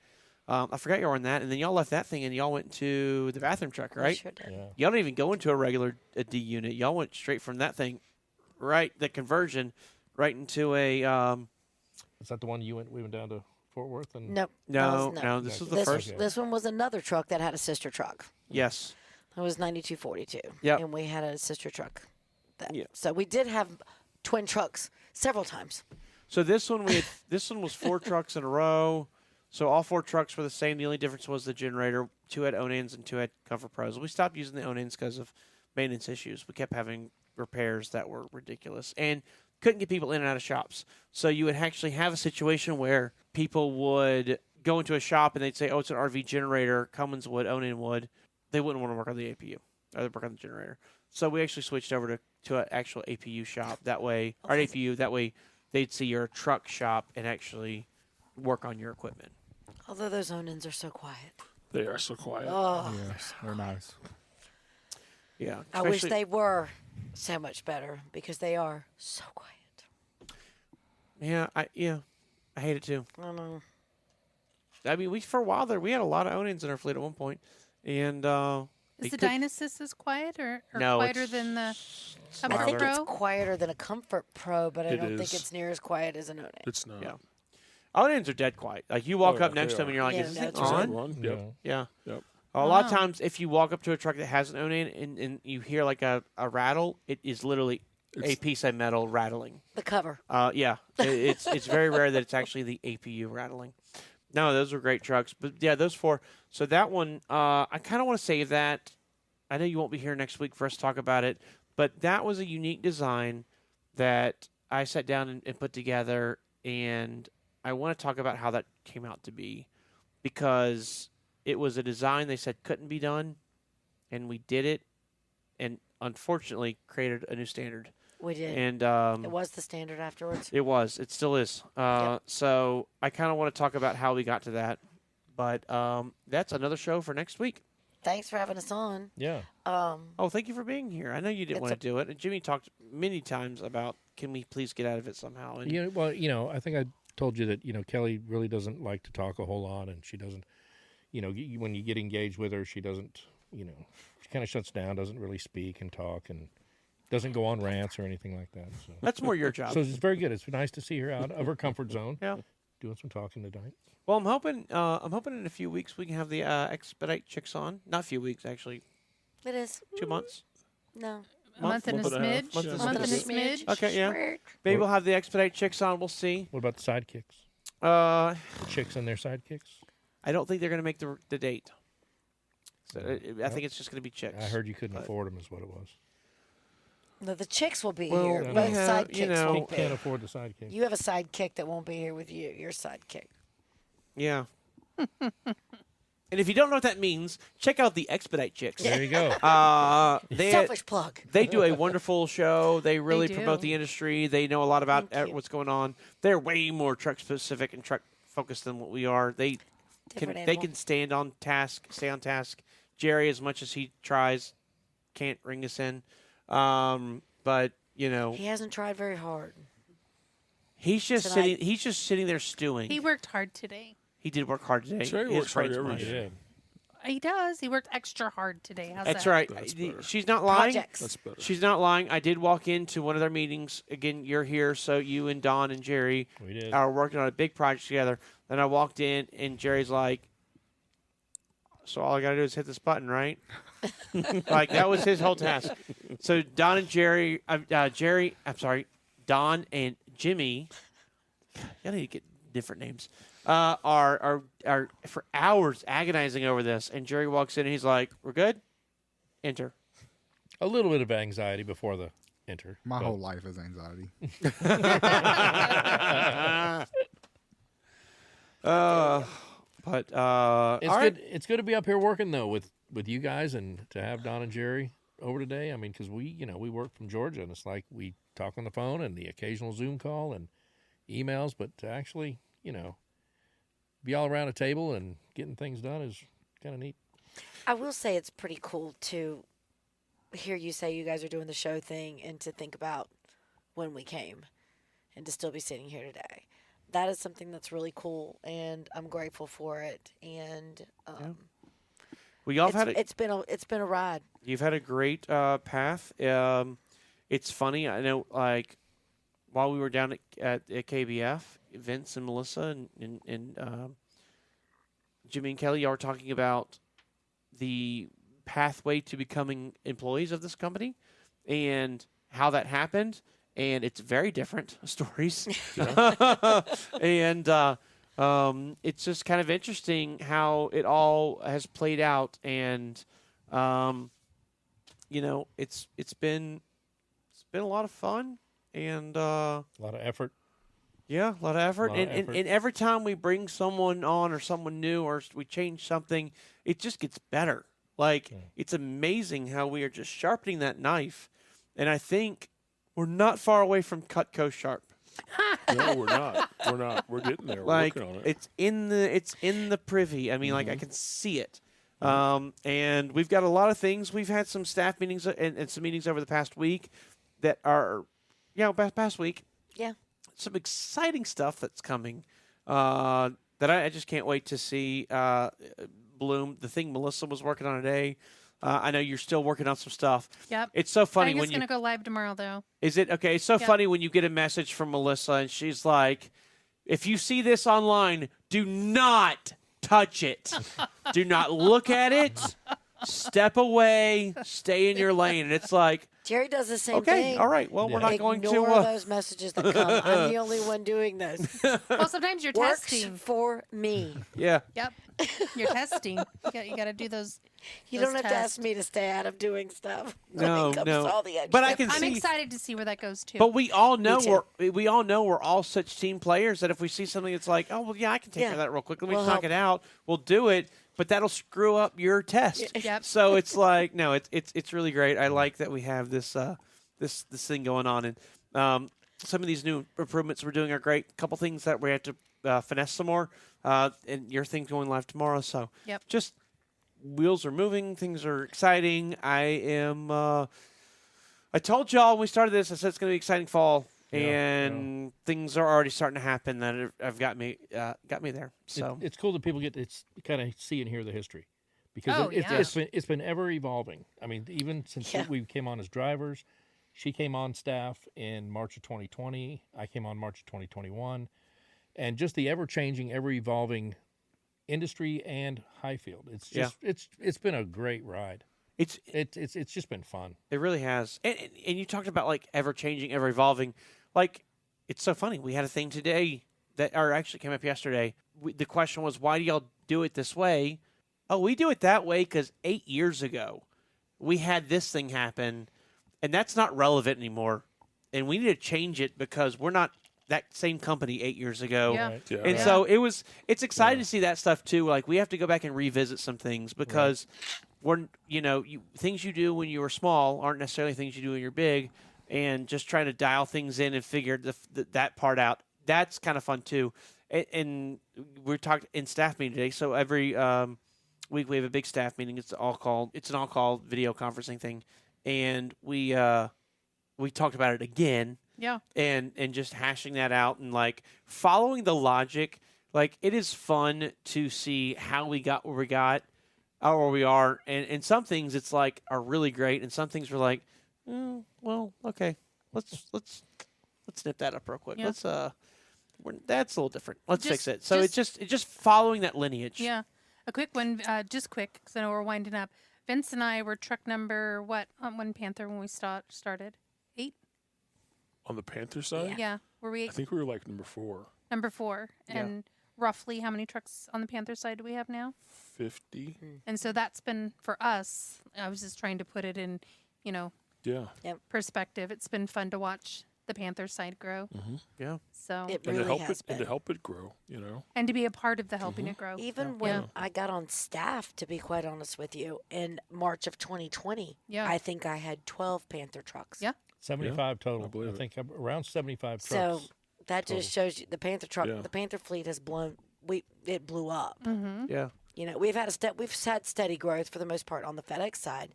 I forgot you were on that, and then y'all left that thing and y'all went to the bathroom truck, We right? Sure did. Yeah. Y'all didn't even go into a D unit. Y'all went straight from that thing, the conversion, right into a. Is that the one we went down to Fort Worth and Nope. No, that was- no, this was the This, first. Okay. this one was another truck that had a sister truck. Yes. It was 9242. Yep. And we had a sister truck. Yeah. So we did have twin trucks several times. So this one this one was 4 trucks in a row. So all 4 trucks were the same. The only difference was the generator. 2 had Onans and 2 had Comfort Pros. We stopped using the Onans because of maintenance issues. We kept having repairs that were ridiculous and couldn't get people in and out of shops. So you would actually have a situation where people would go into a shop and they'd say, "Oh, it's an RV generator, Cummins wood, Onan wood." They wouldn't want to work on the APU or they work on the generator. So we actually switched over to an actual APU shop. That way, our APU. That way, they'd see your truck shop and actually work on your equipment. Although those Onans are so quiet. They are so quiet. Oh, Yeah, they're nice. Yeah, I wish especially- they were so much better because they are so quiet. Yeah, I hate it too. I don't know. I mean, for a while there, we had a lot of Onans in our fleet at one point, and Is the could- Dynasis as quiet or No, quieter it's than the I Comfort think Pro? it's quieter than a Comfort Pro, but I It don't think is. it's near as quiet as an Onan. It's not. Yeah. Onans are dead quiet. Like you walk Oh, up yeah, next they to them are. and you're like, Yeah, "Is this no, thing it's Is that on?" one? Yeah. Yep. Yeah. Yep. A lot of Wow. times, if you walk up to a truck that has an Onan and you hear like a rattle, it is literally a piece of metal rattling. The cover. Yeah, it's very rare that it's actually the APU rattling. No, those were great trucks. But yeah, those 4. So that one, I kind of want to save that. I know you won't be here next week for us to talk about it, but that was a unique design that I sat down and put together, and I want to talk about how that came out to be, because it was a design they said couldn't be done, and we did it, and unfortunately created a new standard. We did. And it was the standard afterwards. it was. It still is. Yep. So I kind of want to talk about how we got to that, but that's another show for next week. Thanks for having us on. Yeah. Oh, thank you for being here. I know you didn't It's want to do it. And Jimmy talked many times about, can we please get out of it somehow? And Yeah. Well, I think I told you that Kelly really doesn't like to talk a whole lot, and she doesn't. When you get engaged with her, she doesn't. She kind of shuts down, doesn't really speak and talk, and doesn't go on rants or anything like that. So that's more your job. So it's very good. It's nice to see her out of her comfort zone. Yeah. Doing some talking tonight. Well, I'm hoping in a few weeks we can have the Expedite chicks on. Not a few weeks, actually. It is. 2 months. No. A month and a month and a half. smidge. Month A and month a and a smidge. smidge. Okay, yeah. Schmirk. Maybe we'll have the Expedite chicks on. We'll see. What about the sidekicks? Uh, The chicks and their sidekicks? I don't think they're going to make the date. So I think it's just going to be chicks. I heard you couldn't But- afford them, is what it was. No, the chicks will be Well, here. we Both have, sidekicks won't be. Can't afford the sidekick. You have a sidekick that won't be here with you. Your sidekick. Yeah. And if you don't know what that means, check out the Expedite chicks. There you go. Selfish plug. They do a wonderful show. They really do. promote the industry. They know a lot about Thank you. what's going on. They're way more truck specific and truck focused than what we are. They Different they animal. can stay on task. Jerry, as much as he tries, can't ring us in. But He hasn't tried very hard. he's just Tonight- sitting. He's just sitting there stewing. He worked hard today. He did work hard today. Jerry His works hard brain's every mush. day. He does. He worked extra hard today. How's That's that? right. That's better. She's not lying. Projects. That's better. She's not lying. I did walk into one of their meetings. Again, you're here, so you and Don and Jerry We did. are working on a big project together. Then I walked in, and Jerry's like, "So all I got to do is hit this button, right?" Like, that was his whole task. So Don and Jerry, Don and Jimmy, y'all need to get different names, are for hours agonizing over this. And Jerry walks in, and he's like, "We're good? Enter." A little bit of anxiety before the enter. My but whole life is anxiety. But It's all good. right. It's good to be up here working though with you guys, and to have Don and Jerry over today. I mean, because we work from Georgia, and it's like we talk on the phone and the occasional Zoom call and emails, but to actually be all around a table and getting things done is kind of neat. I will say it's pretty cool to hear you say you guys are doing the show thing and to think about when we came and to still be sitting here today. That is something that's really cool, and I'm grateful for it. And We all had a, it's been a ride. you've had a great path. It's funny. I know, like, while we were down at KBF, Vince and Melissa and Jimmy and Kelly, y'all were talking about the pathway to becoming employees of this company and how that happened. And it's very different stories. And it's just kind of interesting how it all has played out. And, it's been a lot of fun. And, A lot of effort. yeah, a lot of effort. Lot of And, effort. and every time we bring someone on or someone new or we change something, it just gets better. Like, it's amazing how we are just sharpening that knife. And I think we're not far away from Cutco sharp. No, we're not. We're not. We're getting there. We're Like, working on it. it's in the privy. I mean, like, I can see it. And we've got a lot of things. We've had some staff meetings and some meetings over the past week that are, past week. Yeah. Some exciting stuff that's coming that I just can't wait to see bloom. The thing Melissa was working on today. I know you're still working on some stuff. Yep. It's so I funny think when it's you going to go live tomorrow, though. is it okay? It's so Yep. funny when you get a message from Melissa and she's like, "If you see this online, do not touch it. Do not look at it. Step away. Stay in your lane." And it's like, Jerry does the same Okay, thing. all right. Well, we're not going to. Ignore those messages that come. I'm the only one doing those. Well, sometimes you're Works testing. for me. Yeah. Yep. You're testing. You got to do those. You those don't have to tests. ask me to stay out of doing stuff. No, When it comes no. to all the But I extra can I'm see. excited to see where that goes too. But we all know too. we all know we're all such team players that if we see something that's like, oh well, yeah, I can take care of that real quick. Let me We'll knock help. it out. We'll do it. But that'll screw up your test. Yep. So it's like no, it's really great. I like that we have this this thing going on, and some of these new improvements we're doing are great. A couple things that we have to finesse some more, and your thing's going live tomorrow. So Yep. just wheels are moving, things are exciting. I am. I told y'all when we started this, I said it's going to be an exciting fall, and things are already starting to happen that have got me there. So It's cool that people get to kind of see and hear the history, because Oh, yeah. it's been ever evolving. I mean, even since we came on as drivers, she came on staff in March of 2020. I came on March of 2021, and just the ever changing, ever evolving industry and Hyfield. It's just it's been a great ride. it's It's just been fun. It really has. And you talked about like ever changing, ever evolving. Like it's so funny. We had a thing today or actually came up yesterday. The question was, why do y'all do it this way? Oh, we do it that way because 8 years ago we had this thing happen, and that's not relevant anymore. And we need to change it because we're not that same company 8 years ago. Yeah. Right? Yeah. And so it's exciting to see that stuff too. Like we have to go back and revisit some things because we're, things you do when you were small aren't necessarily things you do when you're big, and just trying to dial things in and figure that part out. That's kind of fun too. And we talked in staff meeting today. So every week we have a big staff meeting. It's an all-call video conferencing thing. And we talked about it again. Yeah. And just hashing that out and like following the logic. Like it is fun to see how we got where we got or where we are. And some things it's like are really great, and some things we're like, well, okay, let's snip that up real quick. Yeah. That's a little different. Let's Just- fix it. So it's just following that lineage. Yeah. A quick one, just quick, because I know we're winding up. Vince and I were truck number what on one Panther when we started? 8? On the Panther side, Yeah. Were we I think we were like number 4, number 4? Yeah. And roughly how many trucks on the Panther side do we have now? 50. And so that's been for us. I was just trying to put it in, Yeah. perspective. It's been fun to watch the Panther side grow. Yeah. So It And to really help has it and been. to help it grow, and to be a part of the helping it grow. Even when I got on staff, to be quite honest with you, in March of 2020, Yeah. I think I had 12 Panther trucks. Yeah. 75 total. believe I it. think around 75 So trucks. that just shows you the Panther truck, Yeah. the Panther fleet has blown. It blew up. Mm-hmm. Yeah. We've had steady growth for the most part on the FedEx side,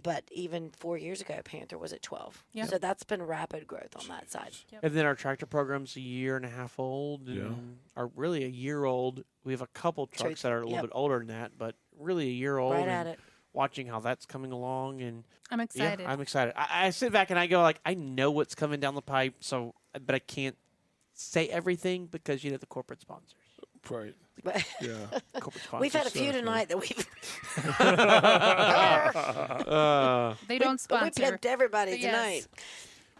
but even 4 years ago, Panther was at 12. Yeah. So that's been rapid growth on that side. And then our tractor program's a year and a half old, and are really a year old. We have a couple trucks that are a little bit older than that, but really a year old. Right and at it. Watching how that's coming along, and I'm excited. yeah, I'm excited. I sit back and I go like, I know what's coming down the pipe, but I can't say everything because the corporate sponsors. Right. But Yeah. Corporate sponsors. we've had a few tonight that we've They don't we sponsor. pimped everybody But yes. tonight.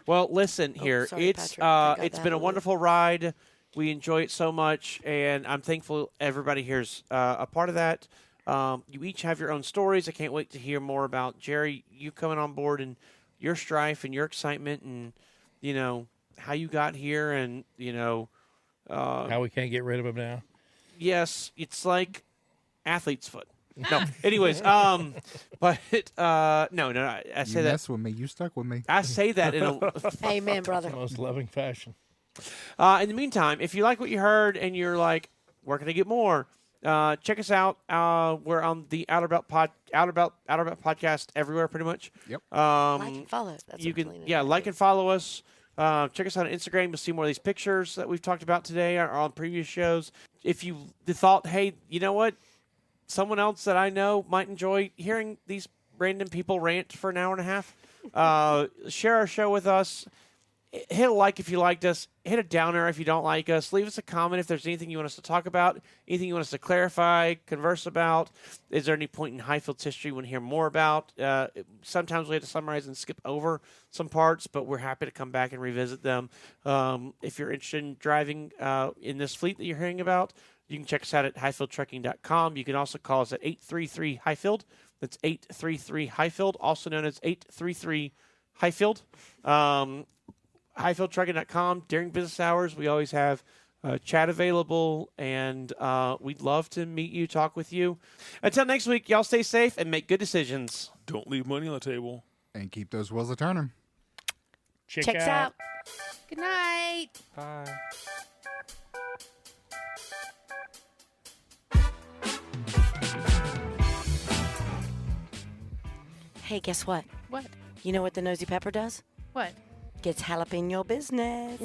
Well, listen here. sorry, It's Patrick. I got it's that been a one. wonderful ride. We enjoy it so much, and I'm thankful everybody here's a part of that. You each have your own stories. I can't wait to hear more about Jerry, you coming on board, and your strife and your excitement, and how you got here, and How we can't get rid of them now. yes, it's like athlete's foot. No, anyways, but no, I You say that. mess with me. You stuck with me. I say that in a. Amen, brother. Most loving fashion. In the meantime, if you like what you heard and you're like, where can I get more? Check us out. We're on the Outer Belt podcast everywhere, pretty much. Yep. Like and follow. That's You what can, Kalina yeah, did. like and follow us. Check us out on Instagram to see more of these pictures that we've talked about today or on previous shows. If you thought, hey, you know what? Someone else that I know might enjoy hearing these random people rant for an hour and a half. Share our show with us. hit a like if you liked us. Hit a downer if you don't like us. Leave us a comment if there's anything you want us to talk about, anything you want us to clarify, converse about. Is there any point in Hyfield's history you want to hear more about? Sometimes we have to summarize and skip over some parts, but we're happy to come back and revisit them. If you're interested in driving in this fleet that you're hearing about, you can check us out at HyfieldTrucking.com. You can also call us at 833-HYFIELD. That's 833-HYFIELD, also known as 833-HYFIELD. HyfieldTrucking.com. During business hours, we always have chat available, and we'd love to meet you, talk with you. Until next week, y'all stay safe and make good decisions. Don't leave money on the table. And keep those wheels a turning. Checks out. Good night. Bye. Hey, guess what? What? You know what the nosy pepper does? What? Gets jalapeno business.